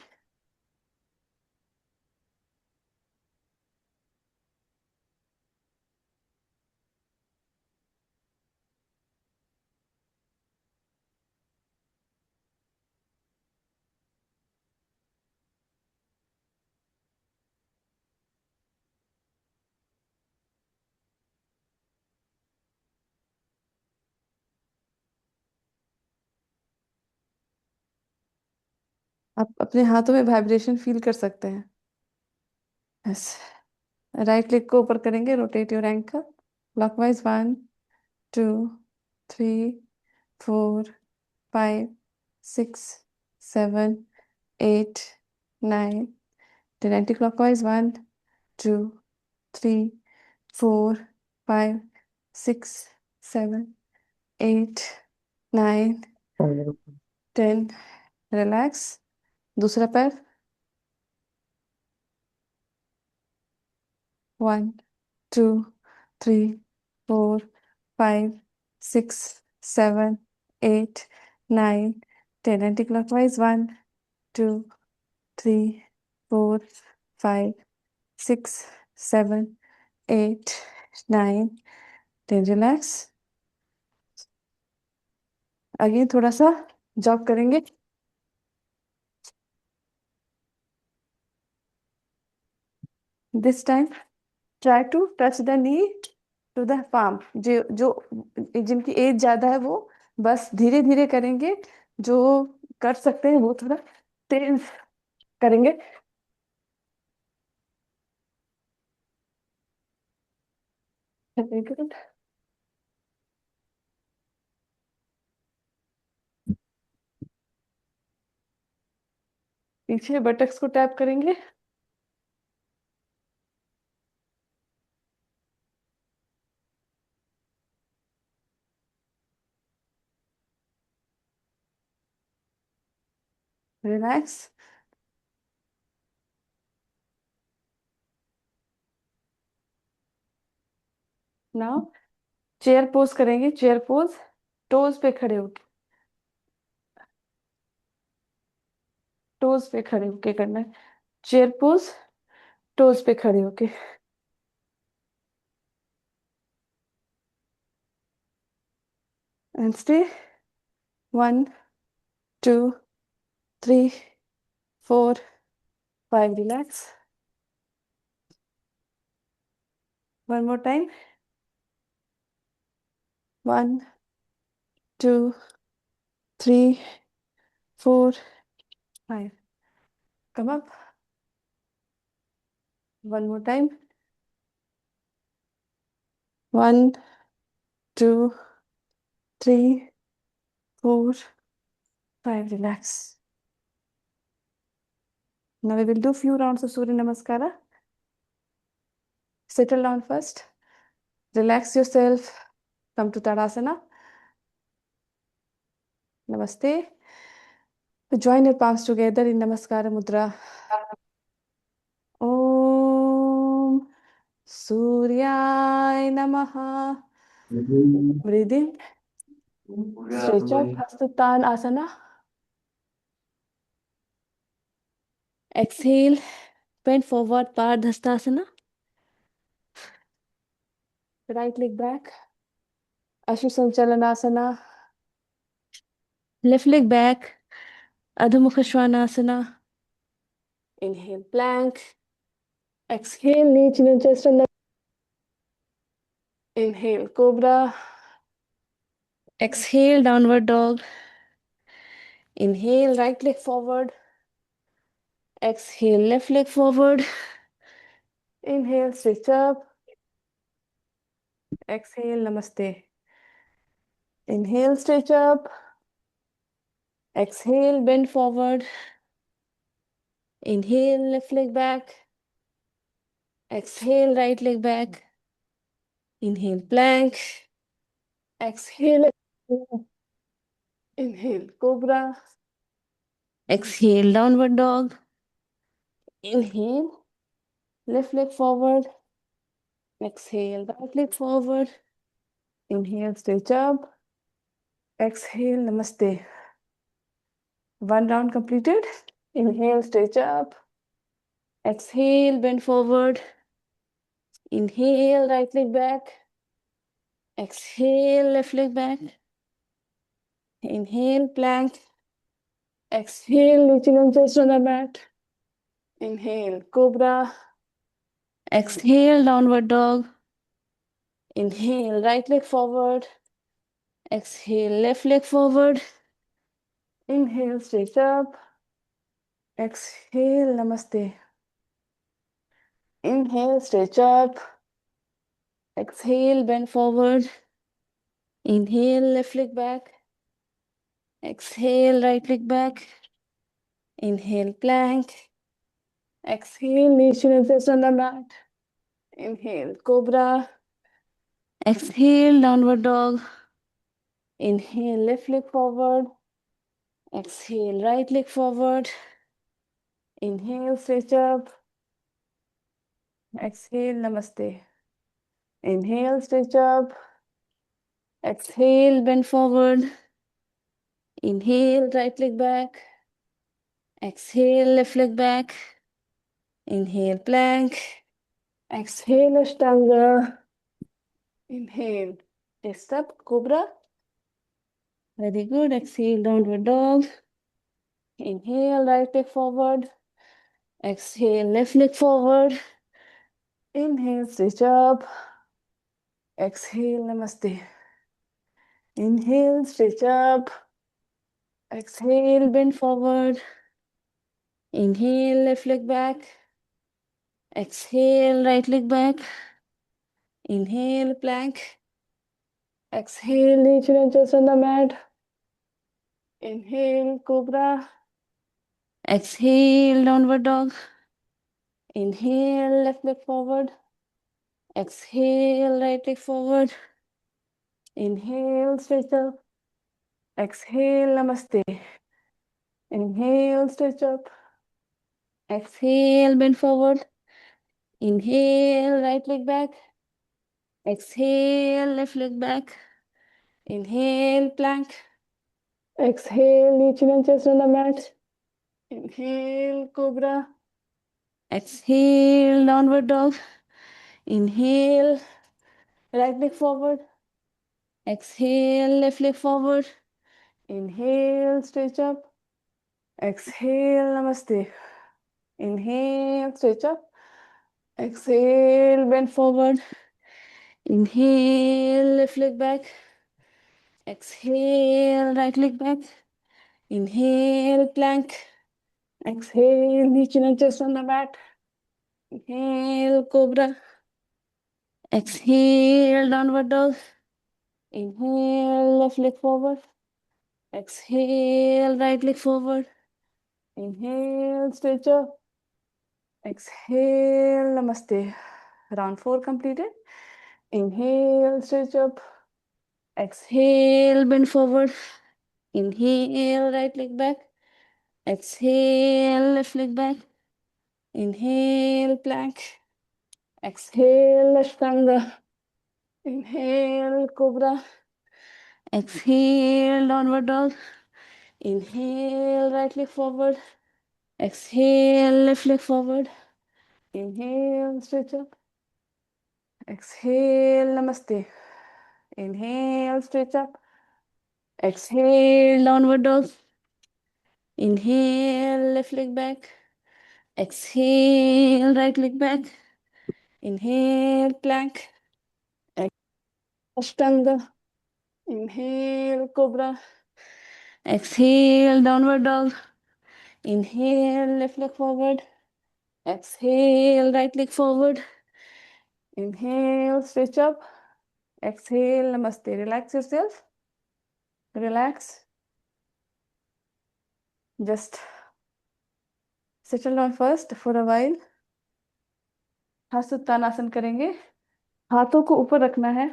[SPEAKER 1] आप अपने हाथों में वाइब्रेशन फील कर सकते हैं। यस। राइट लेग को ऊपर करेंगे, rotate your ankle clockwise. 1, 2, 3, 4, 5, 6, 7, 8, 9। then anti clockwise। 1, 2, 3, 4, 5, 6, 7, 8, 9, 10. Relax. दूसरा पैर। 1, 2, 3, 4, 5, 6, 7, 8, 9, 10. Anti clockwise. 1, 2, 3, 4, 5, 6, 7, 8, 9, 10. रिलैक्स। अगेन थोड़ा सा जॉग करेंगे। This time try to touch the knee to the palm. जो जो जिनकी एज ज्यादा है वो बस धीरे धीरे करेंगे, जो कर सकते हैं वो थोड़ा तेज करेंगे। Very good. पीछे बटक्स को टैप करेंगे। रिलैक्स। नाउ चेयर पोज करेंगे। चेयर पोज टोज पे खड़े होके, टोज पे खड़े होके करना है। चेयर पोज टोज पे खड़े होके। And stay. 1, 2, 3, 4, 5. Relax. One more time. 1, 2, 3, 4, 5. Come up. One more time. 1, 2, 3, 4, 5. Relax. Now we will do few rounds of Surya Namaskara. Settle down first. Relax yourself. Come to Tadasana. Namaste. Join your palms together in Namaskara Mudra. Om Suryaya Namaha. Breathe in. Stretch up. Hastatan Asana. Exhale. Bend forward. Pardhastasana. Right leg back. Ashu Sanchalanasana. Left leg back. Adho Mukha Svanasana. Inhale, plank. Exhale, knee, chin and chest on the. Inhale, cobra. Exhale, downward dog. Inhale, right leg forward. Exhale, left leg forward. Inhale, stretch up. Exhale, namaste. Inhale, stretch up. Exhale, bend forward. Inhale, left leg back. Exhale, right leg back. Inhale, plank. Exhale. Inhale, cobra. Exhale, downward dog. Inhale, left leg forward. Exhale, right leg forward. Inhale, stretch up. Exhale, namaste. One round completed. Inhale, stretch up. Exhale, bend forward. Inhale, right leg back. Exhale, left leg back. Inhale, plank. Exhale, reaching on chest on the mat. Inhale, cobra. Exhale, downward dog. Inhale, right leg forward. Exhale, left leg forward. Inhale, stretch up. Exhale, namaste. Inhale, stretch up. Exhale, bend forward. Inhale, left leg back. Exhale, right leg back. Inhale, plank. Exhale, knee chin and chest on the mat. Inhale, cobra.
[SPEAKER 5] Exhale, downward dog. Inhale, left leg forward. Exhale, right leg forward. Inhale, stretch up. Exhale, namaste. Inhale, stretch up. Exhale, bend forward. Inhale, right leg back. Exhale, left leg back. Inhale, plank. Exhale, Ashtanga. Inhale, chest up, cobra. Very good. Exhale, downward dog. Inhale, right leg forward. Exhale, left leg forward. Inhale, stretch up. Exhale, namaste. Inhale, stretch up. Exhale, bend forward. Inhale, left leg back. Exhale, right leg back. Inhale, plank. Exhale, knee chin and chest on the mat. Inhale, cobra. Exhale, downward dog. Inhale, left leg forward. Exhale, right leg forward. Inhale, stretch up. Exhale, namaste. Inhale, stretch up. Exhale, bend forward. Inhale, right leg back. Exhale, left leg back. Inhale, plank. Exhale, knee chin and chest on the mat. Inhale, cobra. Exhale, downward dog. Inhale, right leg forward. Exhale, left leg forward. Inhale, stretch up. Exhale, namaste. Inhale, stretch up. Exhale, bend forward. Inhale, left leg back. Exhale, right leg back. Inhale, plank. Exhale, knee chin and chest on the mat. Inhale, cobra. Exhale, downward dog. Inhale, left leg forward. Exhale, right leg forward. Inhale, stretch up. Exhale, namaste. Round 4 completed. Inhale, stretch up. Exhale, bend forward. Inhale, right leg back. Exhale, left leg back. Inhale, plank. Exhale, Ashtanga. Inhale, cobra. Exhale, downward dog. Inhale, right leg forward. Exhale, left leg forward. Inhale, stretch up. Exhale, namaste. Inhale, stretch up. Exhale, downward dog. Inhale, left leg back. Exhale, right leg back. Inhale, plank. Ashtanga. Inhale, cobra. Exhale, downward dog. Inhale, left leg forward. Exhale, right leg forward. Inhale, stretch up. Exhale, namaste. Relax yourself. Relax. Just settle down first for a while. हस्तोत्तानासन करेंगे. हाथों को ऊपर रखना है.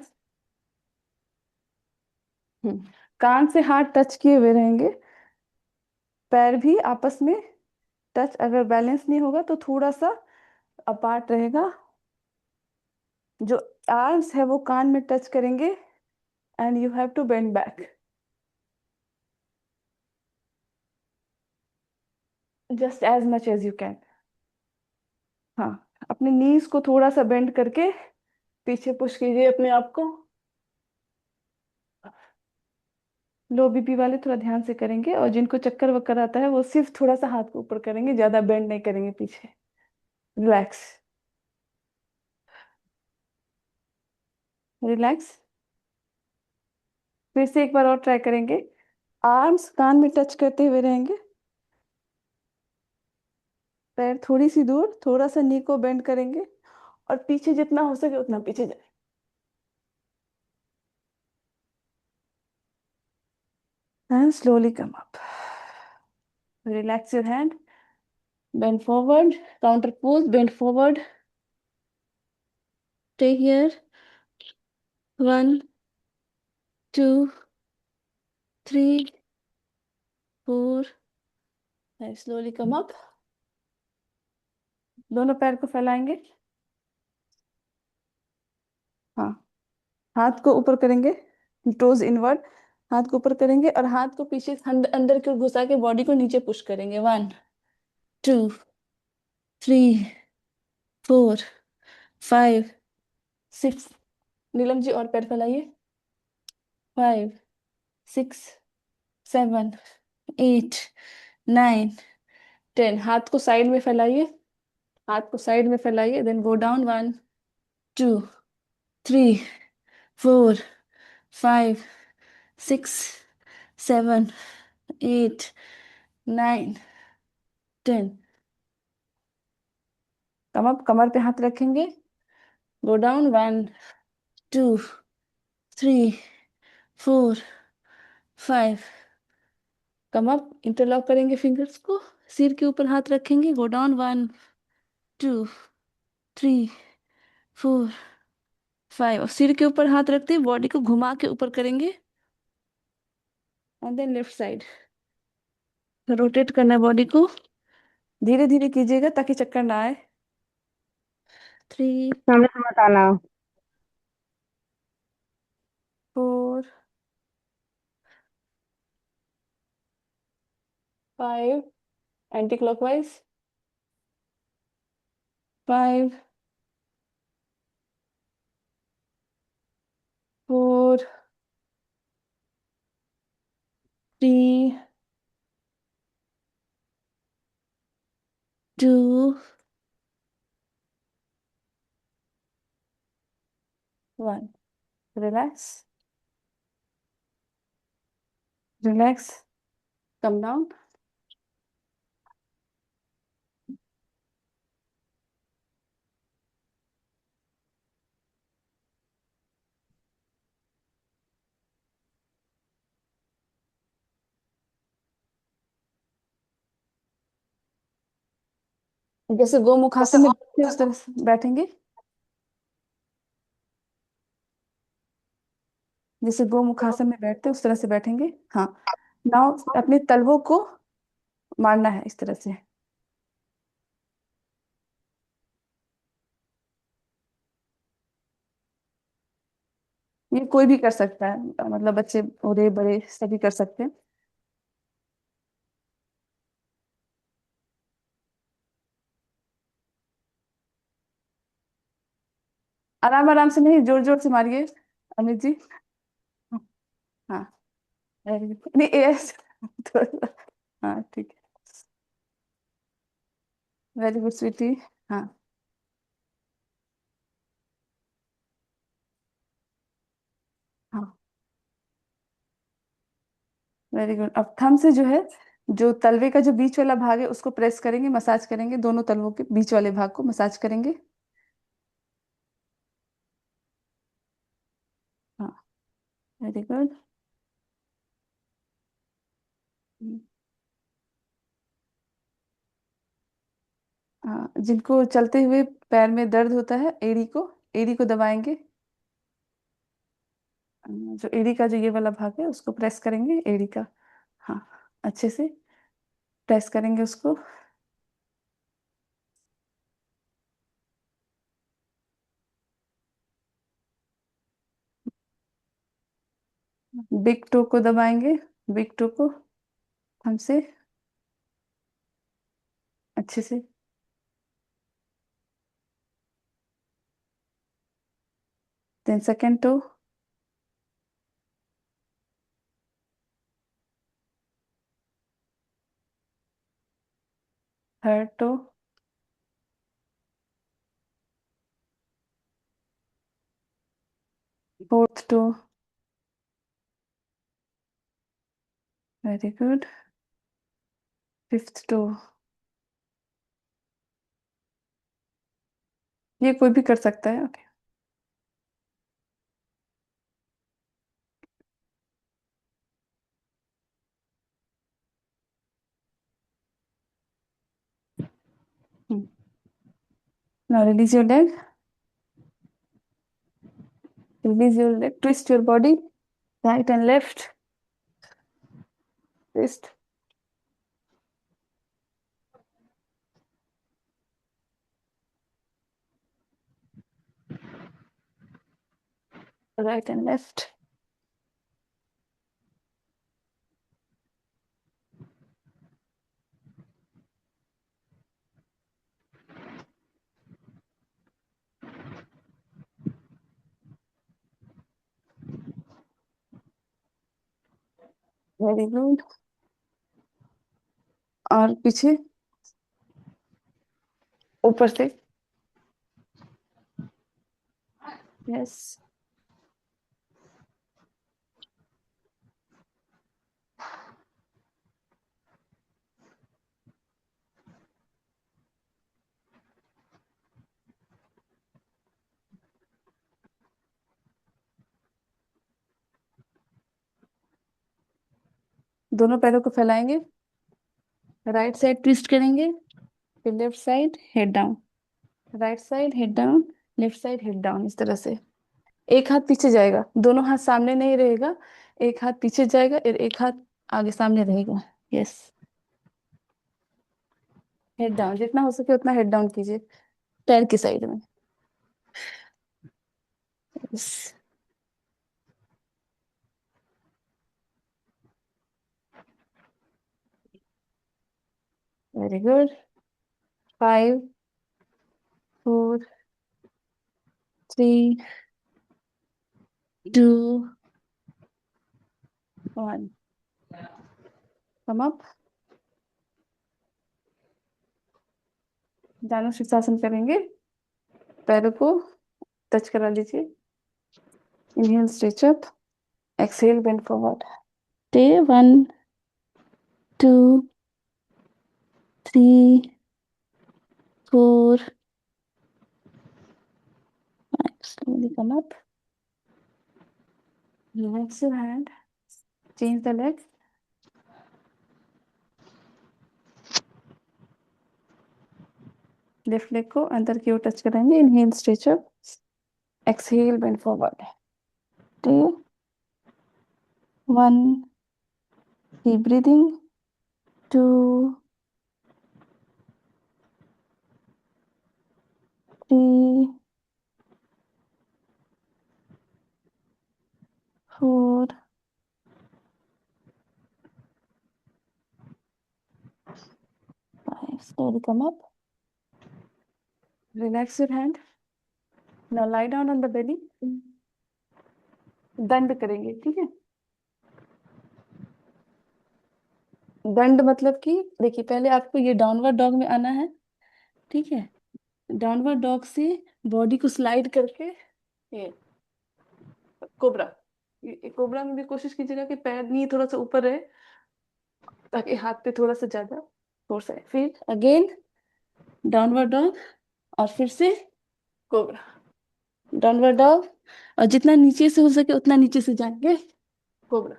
[SPEAKER 5] कान से हाथ touch किए हुए रहेंगे. पैर भी आपस में टच. अगर बैलेंस नहीं होगा तो थोड़ा सा अपार्ट रहेगा. जो आर्म्स है वो कान में टच करेंगे. And you have to bend back. Just as much as you can. हाँ, अपने नीज को थोड़ा सा बेंड करके पीछे पुश कीजिए अपने आप को. लो बीपी वाले थोड़ा ध्यान से करेंगे. और जिनको चक्कर वक्कर आता है वो सिर्फ थोड़ा सा हाथ को ऊपर करेंगे. ज्यादा बेंड नहीं करेंगे पीछे. रिलैक्स. रिलैक्स. फिर से एक बार और ट्राई करेंगे. आर्म्स कान में टच करते हुए रहेंगे. पैर थोड़ी सी दूर. थोड़ा सा नी को बेंड करेंगे. और पीछे जितना हो सके उतना पीछे जाए. And slowly come up. Relax your hand. Bend forward. Counter pose. Bend forward. Stay here. 1 2 3 4 5 slowly come up. दोनों पैर को फैलाएंगे। हाँ, हाथ को ऊपर करेंगे, टोज इनवर्ड। हाथ को ऊपर करेंगे और हाथ को पीछे अंदर की ओर घुसा के बॉडी को नीचे पुश करेंगे। 1 2 3 4 5 6। नीलम जी और पैर फैलाइए। 5 6 7 8 9 10। हाथ को साइड में फैलाइए। हाथ को साइड में फैलाइए, देन गो डाउन। 1 2 3 4 5 6 7 8 9 10। कमर पे हाथ रखेंगे। Go down. 1 2 3 4 5। Come up, interlock करेंगे फिंगर्स को। सिर के ऊपर हाथ रखेंगे। Go down. 1 2 3 4 5। और सिर के ऊपर हाथ रखते ही बॉडी को घुमा के ऊपर करेंगे। And then left side rotate करना है बॉडी को। धीरे धीरे कीजिएगा ताकि चक्कर ना आए। 3
[SPEAKER 6] सामने से मत आना।
[SPEAKER 5] 4 5 anti clockwise. 5 4 3 2 1। Relax relax, come down. जैसे गोमुखासन में बैठते हैं, उस तरह से बैठेंगे। जैसे गोमुखासन में बैठते हैं उस तरह से बैठेंगे। हाँ, नाउ अपने तलवों को मारना है इस तरह से। ये कोई भी कर सकता है, मतलब बच्चे बूढ़े बड़े सभी कर सकते हैं। आराम आराम से, नहीं जोर जोर से मारिए अमित जी। हाँ, वेरी गुड। नहीं यस, थोड़ा सा। हाँ ठीक है, वेरी गुड स्वीटी। हाँ हाँ, वेरी गुड। अब थंब से जो है, जो तलवे का जो बीच वाला भाग है उसको प्रेस करेंगे, मसाज करेंगे। दोनों तलवों के बीच वाले भाग को मसाज करेंगे। हाँ, वेरी गुड। हाँ, जिनको चलते हुए पैर में दर्द होता है, एड़ी को दबाएंगे। जो एड़ी का जो ये वाला भाग है उसको प्रेस करेंगे, एड़ी का। हाँ, अच्छे से प्रेस करेंगे उसको। बिग टो को दबाएंगे, बिग टो को हमसे अच्छे से। Then second toe, third toe, fourth toe, very good, fifth toe. ये कोई भी कर सकता है। Okay, now release your leg. Release your leg. Twist your body. Right and left. Twist. Right and left. Very good. और पीछे ऊपर से. Yes. दोनों पैरों को फैलाएंगे. राइट साइड ट्विस्ट करेंगे. फिर left side head down. Right side head down. Left side head down. इस तरह से. एक हाथ पीछे जाएगा. दोनों हाथ सामने नहीं रहेगा. एक हाथ पीछे जाएगा और एक हाथ आगे सामने रहेगा. यस. Head down. जितना हो सके उतना हेड डाउन कीजिए पैर की साइड में. Yes. Very good. 5 4 3 2 1. Come up. जानु शीर्षासन करेंगे. पैरों को टच करा लीजिए. Inhale stretch up. Exhale bend forward. Day 1 2 3 4 5. Slowly come up. Relax your hand. Change the leg. Left leg को अंदर की ओर टच करेंगे. Inhale stretch up. Exhale bend forward. 1 keep breathing. 2 3 4 5. Slowly come up. Relax your hand. Now lie down on the belly. दंड करेंगे. ठीक है. दंड मतलब कि देखिए पहले आपको ये डाउनवर्ड डॉग में आना है. ठीक है. डाउनवर्ड डॉग से बॉडी को स्लाइड करके ये कोबरा. कोबरा में भी कोशिश कीजिएगा कि पैर नी थोड़ा सा ऊपर रहे ताकि हाथ पे थोड़ा सा ज्यादा फोर्स आए. फिर अगेन डाउनवर्ड डॉग और फिर से कोबरा. डाउनवर्ड डॉग और जितना नीचे से हो सके उतना नीचे से जाएंगे. Cobra.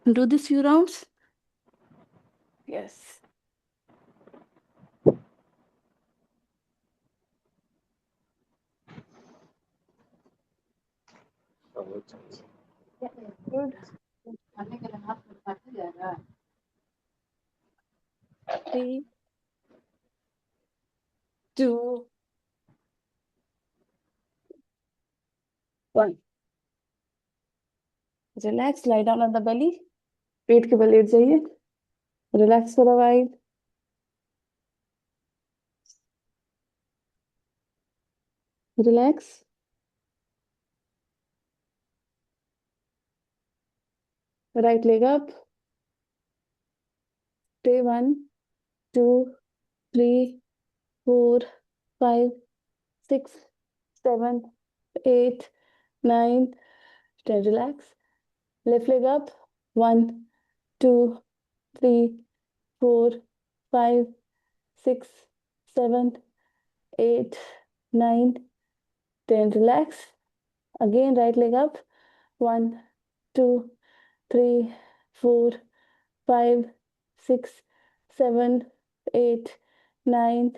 [SPEAKER 5] Do this few rounds. Yes. Good. 3 2 1. Relax. Lie down on the belly. पेट के बल लेट जाइए. Relax for a while. Relax. Right leg up. Day 1 2 3 4 5 6 7 8 9 10. Relax. Left leg up. 1 2 3 4 5 6 7 8 9 10. Relax. Again right leg up. 1 2 3 4 5 6 7 8 9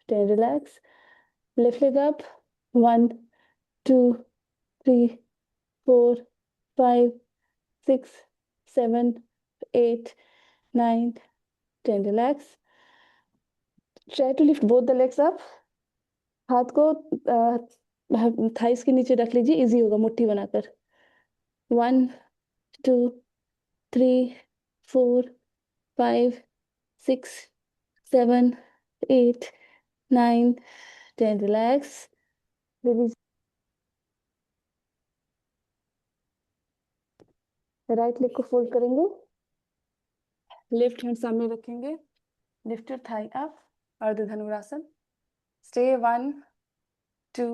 [SPEAKER 5] 10. Relax. Left leg up. 1, 2, 3, 4, 5, 6, 7, 8, 9, 10. Relax. Try to lift both the legs up. हाथ को thighs के नीचे रख लीजिए, easy होगा मुट्ठी बनाकर. 1, 2, 3, 4, 5, 6, 7, 8, 9, 10. Relax. Release. Right leg को फोल्ड करेंगे, लेफ्ट हैंड सामने रखेंगे, लिफ्ट योर थाई अप, अर्ध धनुरासन. Stay 1, 2,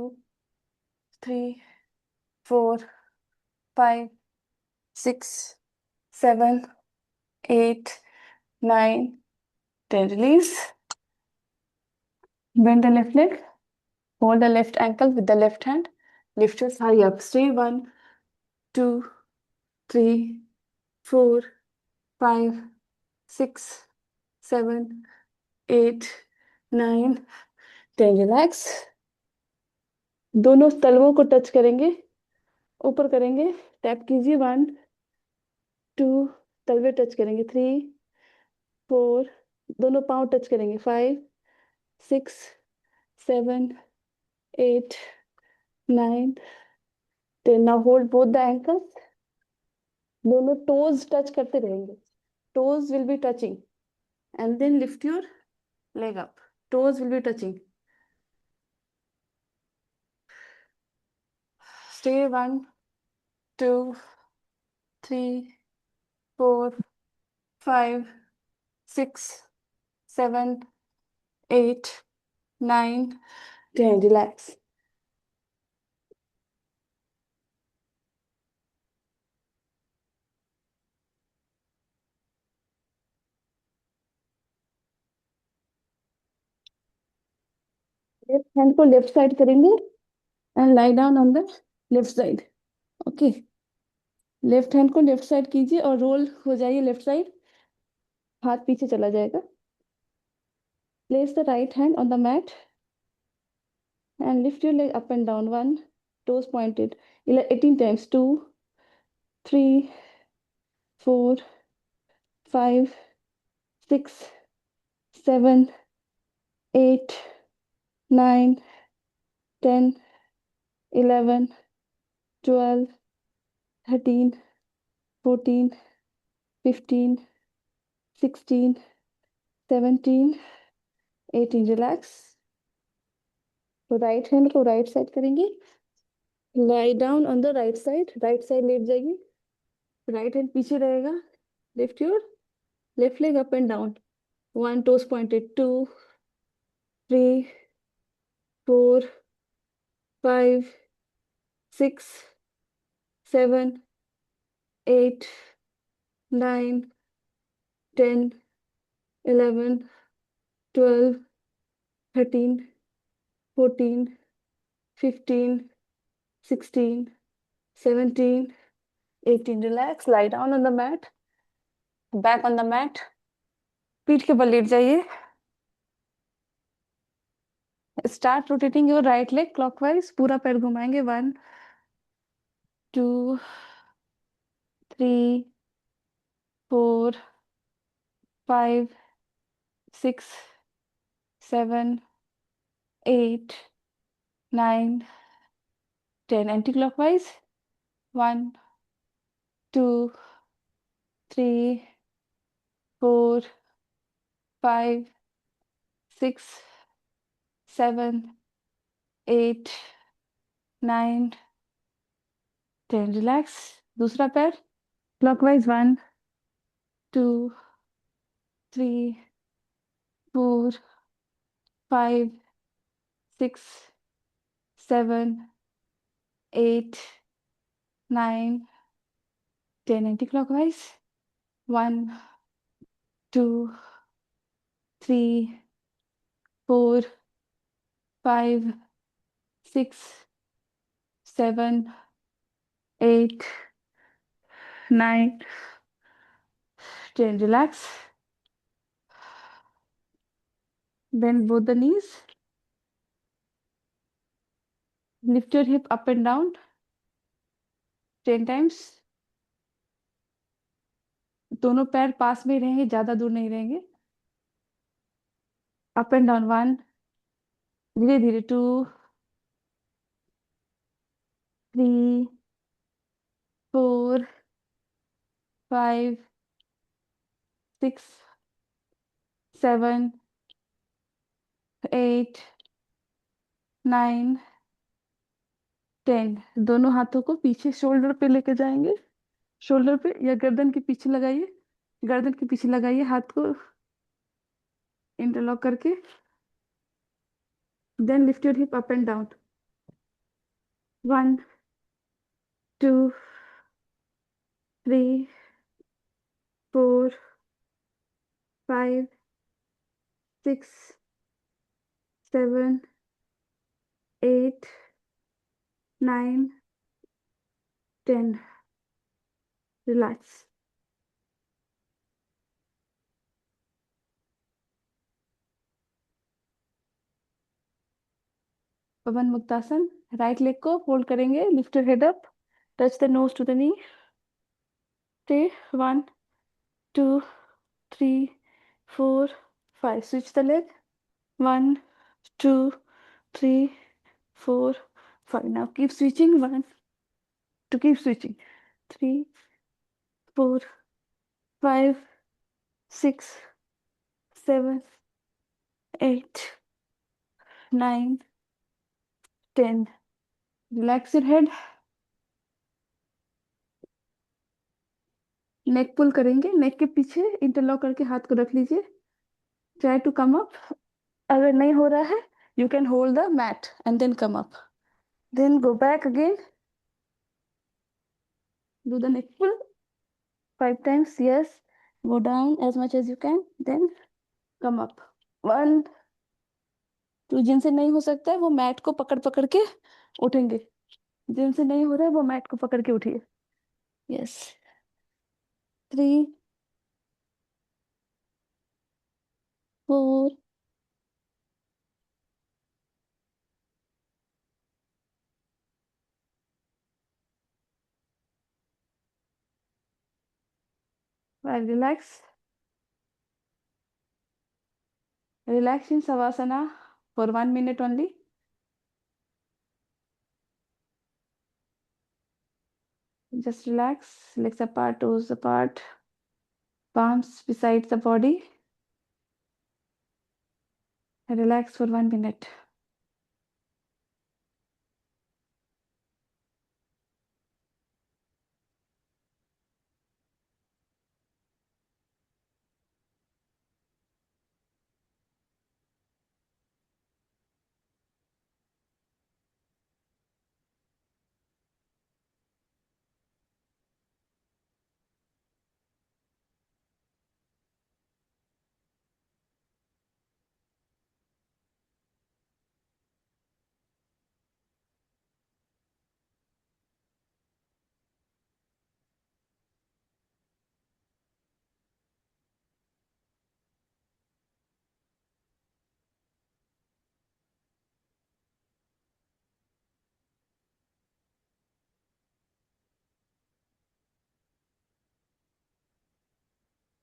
[SPEAKER 5] 3, 4, 5, 6, 7, 8, 9, 10. Release. Bend the left leg. Hold the left ankle with the left hand. Lift your thigh up. Stay 1, 2, 3, 4, 5, 6, 7, 8, 9, 10. Relax. दोनों तलवों को touch करेंगे, ऊपर करेंगे, टैप कीजिए. 1, 2, तलवे टच करेंगे. 3, 4, दोनों पांव टच करेंगे. 5, 6, 7, 8, 9, 10. Now hold both the ankles. दोनों toes टच करते रहेंगे. Toes will be touching. And then lift your leg up. Toes will be touching. Stay 1, 2, 3, 4, 5, 6, 7, 8, 9, 10. Relax. Left hand को left side करेंगे and lie down on the left side. Okay. Left hand को left side कीजिए और roll हो जाइए left side. हाथ पीछे चला जाएगा. Place the right hand on the mat and lift your leg up and down. 1, toes pointed. 18 times. 2, 3, 4, 5, 6, 7, 8, 9, 10, 11, 12, 13, 14, 15, 16, 17, 18. Relax. तो राइट हैंड को राइट साइड करेंगे. Lie down on the right side लेट जाइए. राइट हैंड पीछे रहेगा. Lift your left leg up and down. 1, toes pointed. 2, 3, 4, 5, 6, 7, 8, 9, 10, 11, 12, 13, 14, 15, 16, 17, 18. Relax. Lie down on the mat. Back on the mat. पीठ के बल late जाइए. Start rotating your right leg clockwise. पूरा पैर घुमाएंगे. 1, 2, 3, 4, 5, 6, 7, 8, 9, 10. Anti-clockwise. 1, 2, 3, 4, 5, 6, 7, 8, 9, 10. Relax. दूसरा पैर clockwise. 1, 2, 3, 4, 5, 6, 7, 8, 9, 10. Anti-clockwise. 1, 2, 3, 4, 5, 6, 7, 8, 9, 10. Relax. Bend both the knees. Lift your hip up and down 10 times. दोनों पैर पास में ही रहेंगे, ज्यादा दूर नहीं रहेंगे. अप एंड डाउन 1, धीरे धीरे 2, 3, 4, 5, 6, 7, 8, 9, 10. दोनों हाथों को पीछे शोल्डर पे लेके जाएंगे. शोल्डर पे या गर्दन के पीछे लगाइए. गर्दन के पीछे लगाइए हाथ को इंटरलॉक करके. Then lift your hip up and down. 1, 2, 3, 4, 5, 6, 7, 8, 9, 10. Relax. Pawan Muktasana. Right leg को फोल्ड करेंगे. Lift your head up. Touch the nose to the knee. Stay. 1, 2, 3, 4, 5. Switch the leg. 1, 2, 3, 4, 5. Now keep switching. 1, to keep switching. 3, 4, 5, 6, 7, 8, 9, 10. Relax your head. नेक पुल करेंगे. नेक के पीछे interlock करके हाथ को रख लीजिए. Try to come up. अगर नहीं हो रहा है, you can hold the mat and then come up. Then go back again. Do the neck pull 5 times. Yes. Go down as much as you can. Then come up. 1, 2. जिनसे नहीं हो सकता है वो मैट को पकड़ पकड़ के उठेंगे. जिनसे नहीं हो रहा है वो मैट को पकड़ के उठिए. Yes. 3, 4, 5. Relax. Relax in Savasana for 1 minute only. Just relax. Legs apart, toes apart, palms beside the body. Relax for 1 minute.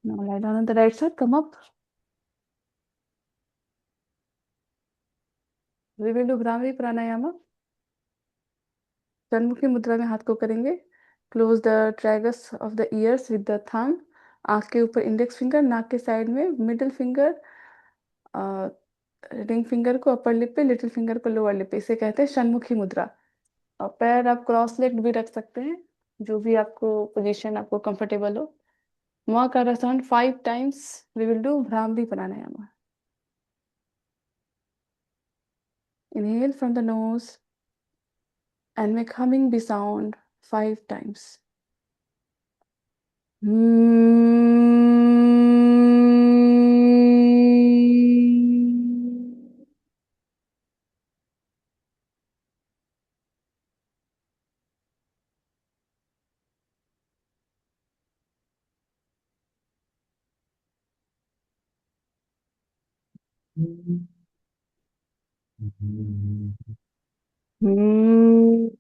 [SPEAKER 5] Now lie down on the right side. Come up. We will do Bhramari Pranayama. Shanmukhi mudra में हाथ को करेंगे. Close the tragus of the ears with the thumb. आंख के ऊपर index finger, नाक के side में मिडिल फिंगर, रिंग फिंगर को अपर लिप पे, लिटिल फिंगर को लोअर लिप पे. इसे कहते हैं षण्मुखी मुद्रा. और पैर आप क्रॉस लेग्ड भी रख सकते हैं, जो भी आपको पोजीशन आपको कंफर्टेबल हो. महाकारासन 5 times. We will do Bhramari Pranayama. Inhale from the nose and make humming bee sound 5 times.
[SPEAKER 1] Hmm,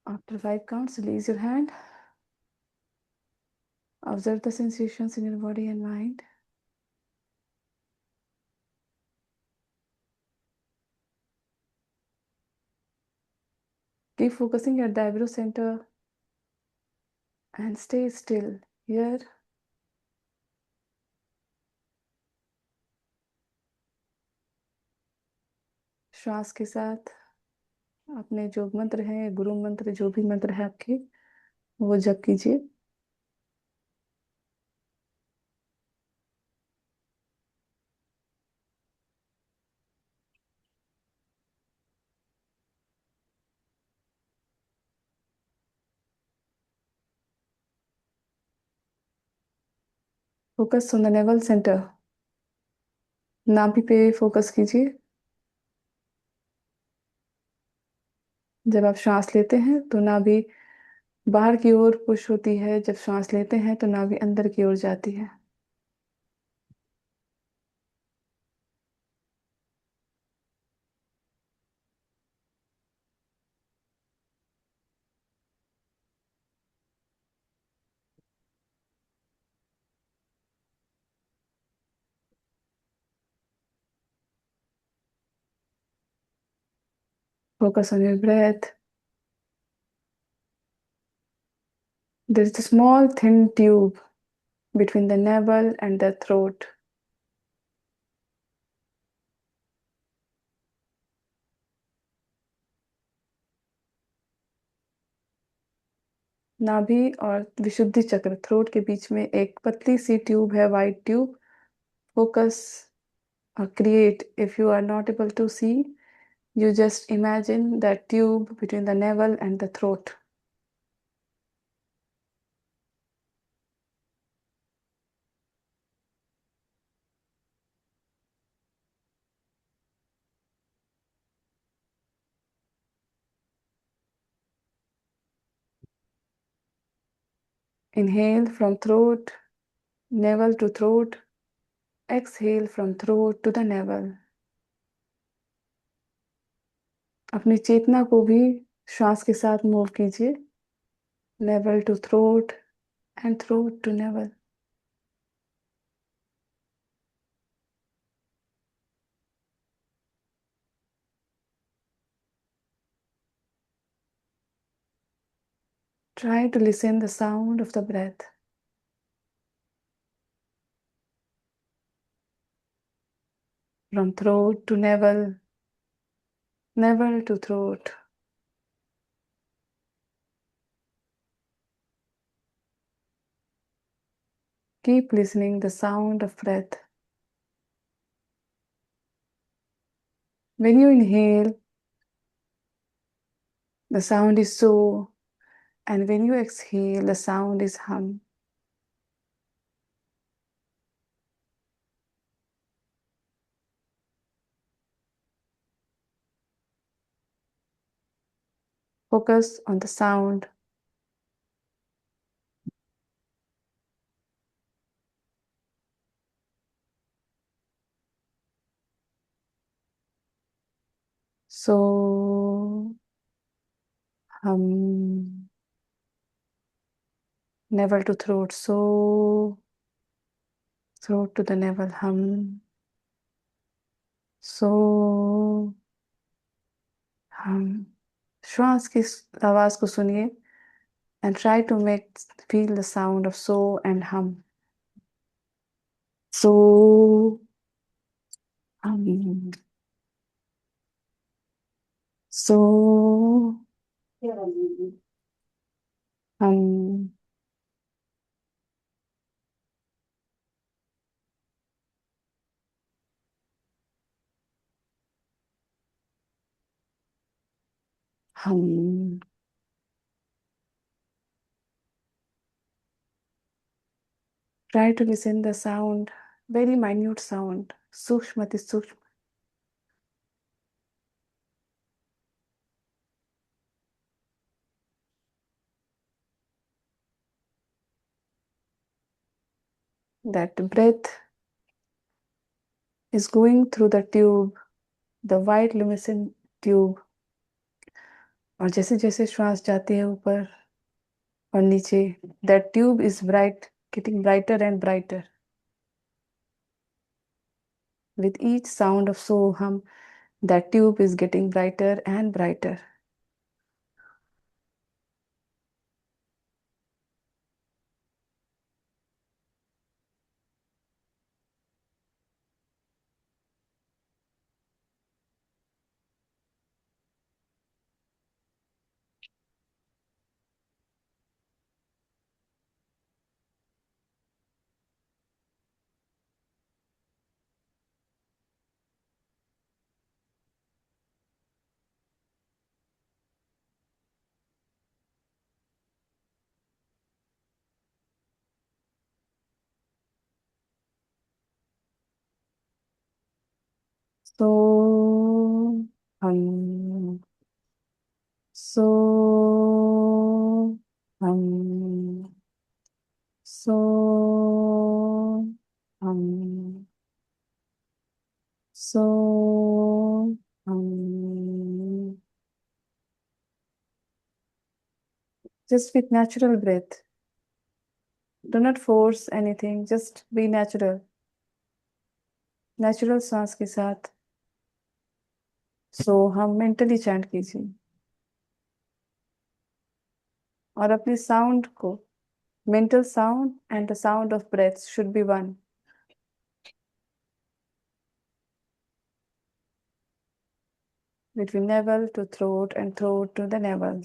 [SPEAKER 5] After 5 counts, release your hand. Observe the sensations in your body and mind. Keep focusing at the eyebrow center and stay still here. श्वास के साथ अपने जो मंत्र हैं, गुरु मंत्र, जो भी मंत्र है आपके, वो जप कीजिए। Focus on the naval centre, नाभि पे फोकस कीजिए। जब आप श्वास लेते हैं तो नाभि बाहर की ओर पुश होती है, जब श्वास लेते हैं तो नाभि अंदर की ओर जाती है। Focus on your breath. There is a small thin tube between the navel and the throat. नाभि और विशुद्धि चक्र, थ्रोट के बीच में एक पतली सी ट्यूब है, white tube. Focus create, if you are not able to see, you just imagine that tube between the navel and the throat. Inhale from throat, navel to throat. Exhale from throat to the navel. अपनी चेतना को भी श्वास के साथ move कीजिए। Navel to throat and throat to navel. Try to listen the sound of the breath. From throat to navel, navel to throat. Keep listening the sound of breath. When you inhale, the sound is so, and when you exhale, the sound is hum. Focus on the sound. So hum, navel to throat. So throat to the navel. Hum. So hum. श्वास की आवाज को सुनिए and try to feel the sound of so and hum. So hum. So hum. Hum. Try to listen the sound, very minute sound, सूक्ष्म सूक्ष्म. That breath is going through the tube, the white luminescent tube. और जैसे जैसे श्वास जाती है ऊपर और नीचे, that tube is bright, getting brighter and brighter. With each sound of so hum, that tube is getting brighter and brighter. So hum. So hum. So hum. So hum. Just with natural breath. Do not force anything, just be natural. Natural सांस के साथ सो हम mentally chant कीजिए और अपने sound को mental sound and the sound of breath should be one. Between navel to throat and throat to the navel.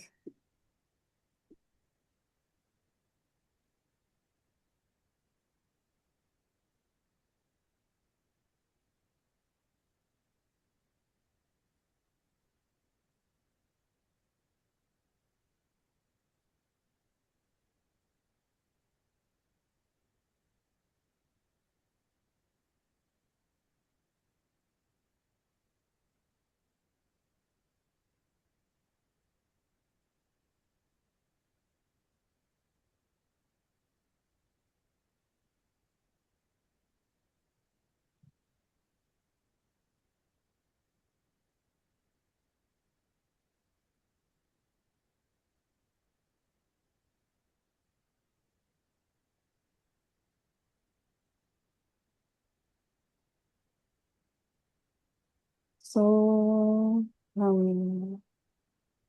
[SPEAKER 5] So hum.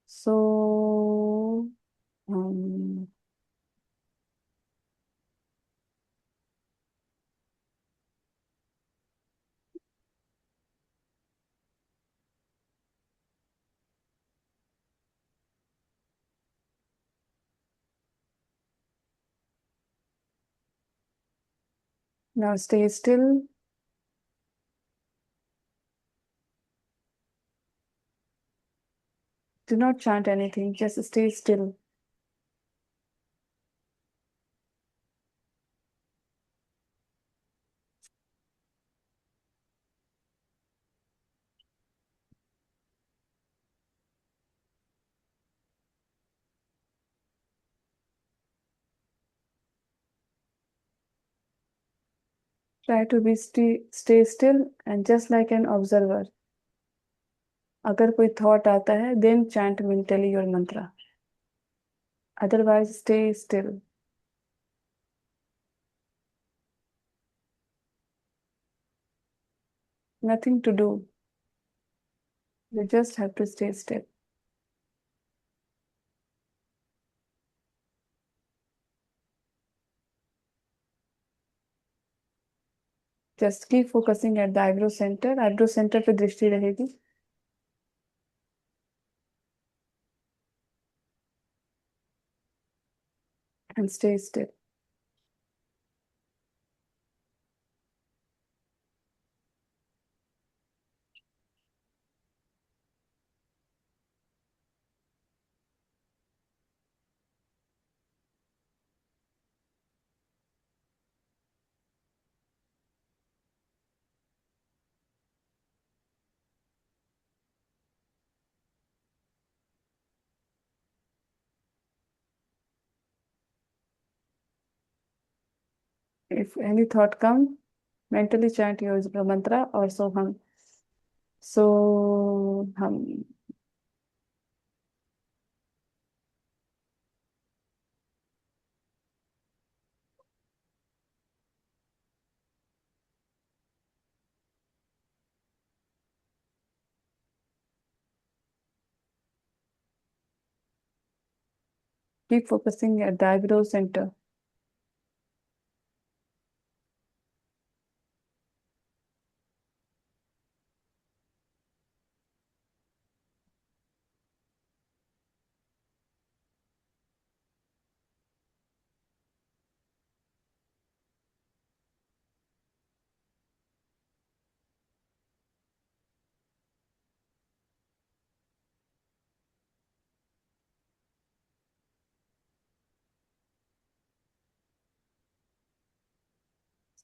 [SPEAKER 5] So hum. Now stay still. Do not chant anything, just stay still. Try to stay still and just like an observer. अगर कोई thought आता है then chant mentally your मंत्र, otherwise stay still. Nothing to do. You just have to stay still. Just keep focusing at the eyebrow center. Eyebrow center पे दृष्टि रहेगी। And stay still. If any thought come, mentally chant your mantra or soham. Soham. Keep focusing at the eyebrow center.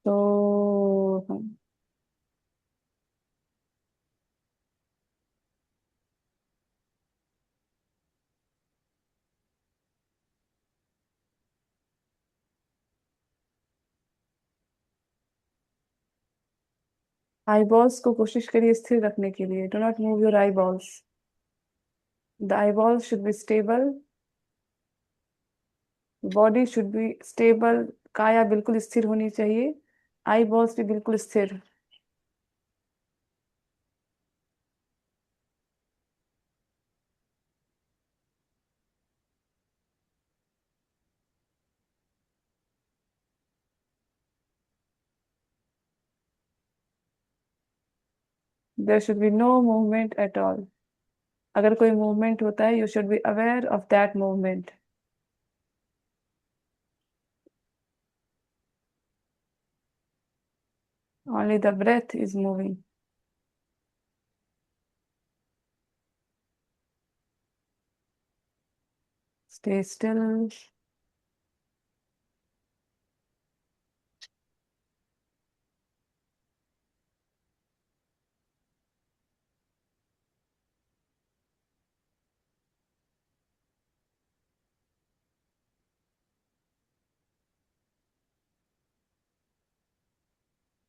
[SPEAKER 5] Soham. Eyeballs को कोशिश करिए स्थिर रखने के लिए। Do not move your eyeballs. The eyeballs should be stable. Body should be stable, काया बिल्कुल स्थिर होनी चाहिए, आई बॉल्स भी बिल्कुल स्थिर। There should be no movement at all. अगर कोई मूवमेंट होता है you should be aware of that movement. Only the breath is moving. Stay still.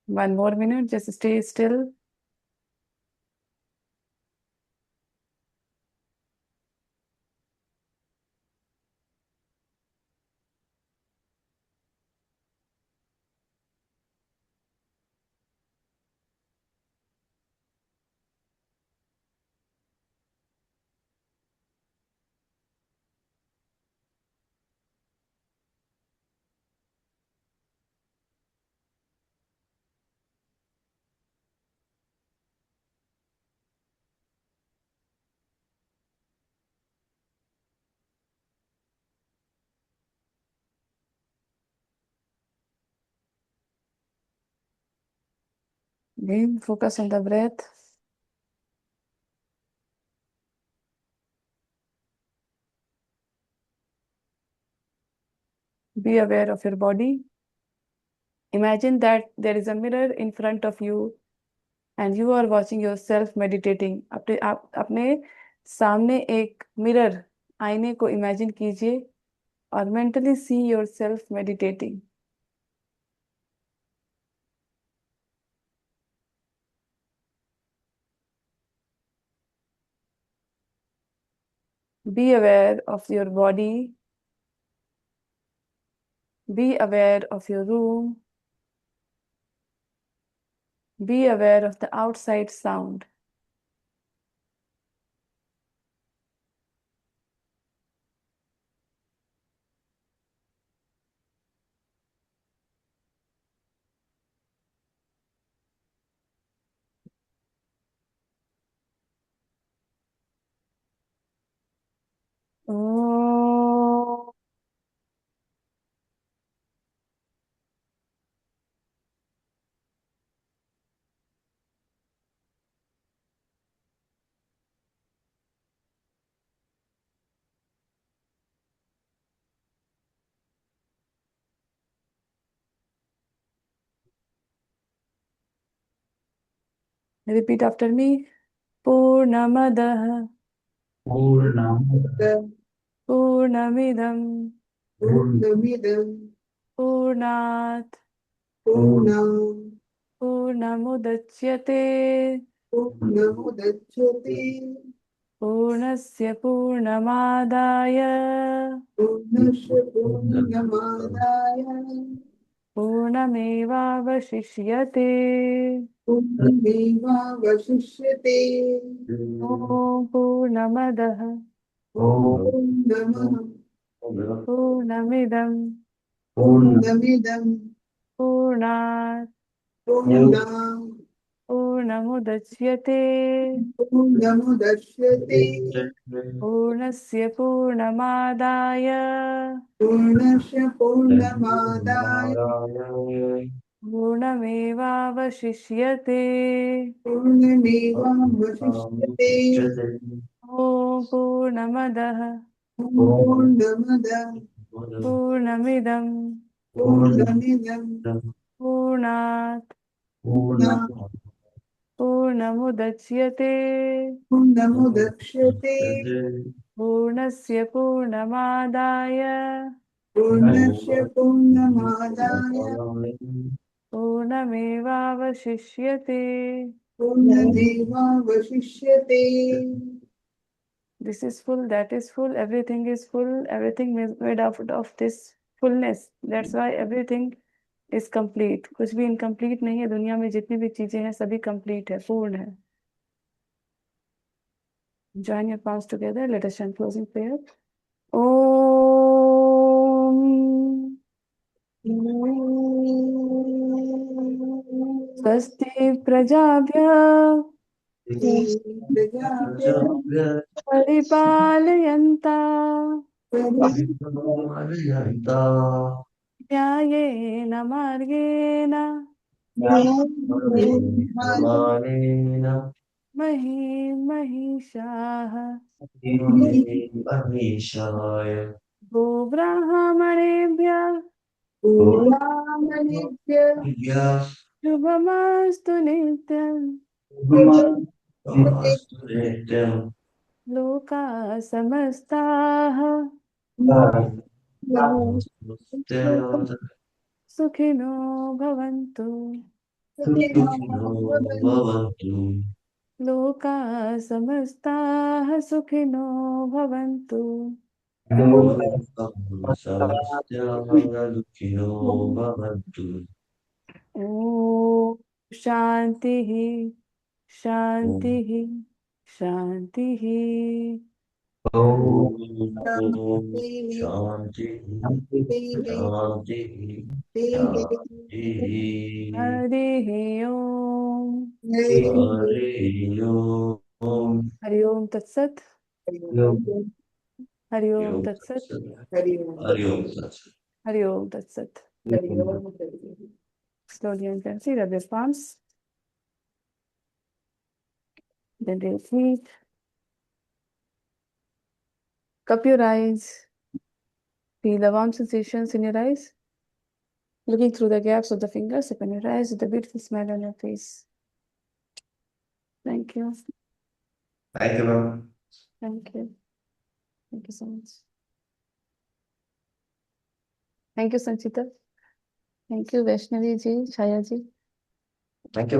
[SPEAKER 5] 1 more minute, just stay still. Again, focus on the breath. Be aware of your body. Imagine that there is a mirror in front of you and you are watching yourself meditating. अपने सामने एक mirror, आईने को imagine कीजिए और mentally see yourself meditating. Be aware of your body. Be aware of your room. Be aware of the outside sound. Oh. Repeat after me. Purnamadah
[SPEAKER 4] पूर्णमदः
[SPEAKER 5] Purnamidam
[SPEAKER 2] Purnamidam
[SPEAKER 5] Purnat
[SPEAKER 2] Purnam
[SPEAKER 5] Purnamudachyate
[SPEAKER 2] Purnamudachyate
[SPEAKER 5] Purnasya Purnamadaya
[SPEAKER 2] Purnasya Purnamadaya
[SPEAKER 5] Purnamevavashishyate
[SPEAKER 2] Purnameva Vashishyate
[SPEAKER 5] Om Purnamadah
[SPEAKER 2] Purnamah
[SPEAKER 5] Purnamidam
[SPEAKER 2] Purnamidam
[SPEAKER 5] Purnat
[SPEAKER 2] Purnam
[SPEAKER 5] Purnamudachyate
[SPEAKER 2] Purnamudachyate
[SPEAKER 5] Purnasya Purnamadaya
[SPEAKER 2] Purnasya Purnamadaya
[SPEAKER 5] Purnamevavashishyate
[SPEAKER 2] Purnameva Vashishyate
[SPEAKER 5] Om Purnamadah
[SPEAKER 2] Purnamada
[SPEAKER 5] Purnamidam
[SPEAKER 2] Purnamidam
[SPEAKER 5] Purnat
[SPEAKER 2] Purnam
[SPEAKER 5] Purnamudachyate
[SPEAKER 2] Purnamudachyate
[SPEAKER 5] Purnasya Purnamadaya
[SPEAKER 2] Purnasya Purnamadaya
[SPEAKER 5] Purnamevavashishyate.
[SPEAKER 2] Purnameva Vashishyate.
[SPEAKER 5] This is full, that is full, everything is full, everything is made out of this fullness. That's why everything is complete. कुछ भी incomplete नहीं है दुनिया में, जितनी भी चीजें हैं सभी complete है, पूर्ण है. Join your palms together. Let us chant closing prayer. Om स्वस्ति प्रजाभ्यः परिपालयन्ताम् न्यायेन मार्गेण महीं महिषाः गोब्राह्मणेभ्यः शुभमस्तु नित्यम् लोकाः समस्ताः सुखिनो भवन्तु लोकाः समस्ताः सुखिनो भवन्तु ॐ शान्तिः शान्तिः शान्तिः हरिः ओम् हरि ओम तत्सत हरि ओम तत्सत हरि ओम तत्सत. Slowly and gently rub your palms. Then repeat. Cup your eyes. Feel the warm sensations in your eyes. Looking through the gaps of the fingers, open your eyes with a beautiful smile on your face. Thank you.
[SPEAKER 3] Thank you, ma'am.
[SPEAKER 5] Thank you. Thank you so much. Thank you, Sanchita. Thank you, Vaishnavi ji, Chaya ji.
[SPEAKER 3] Thank you.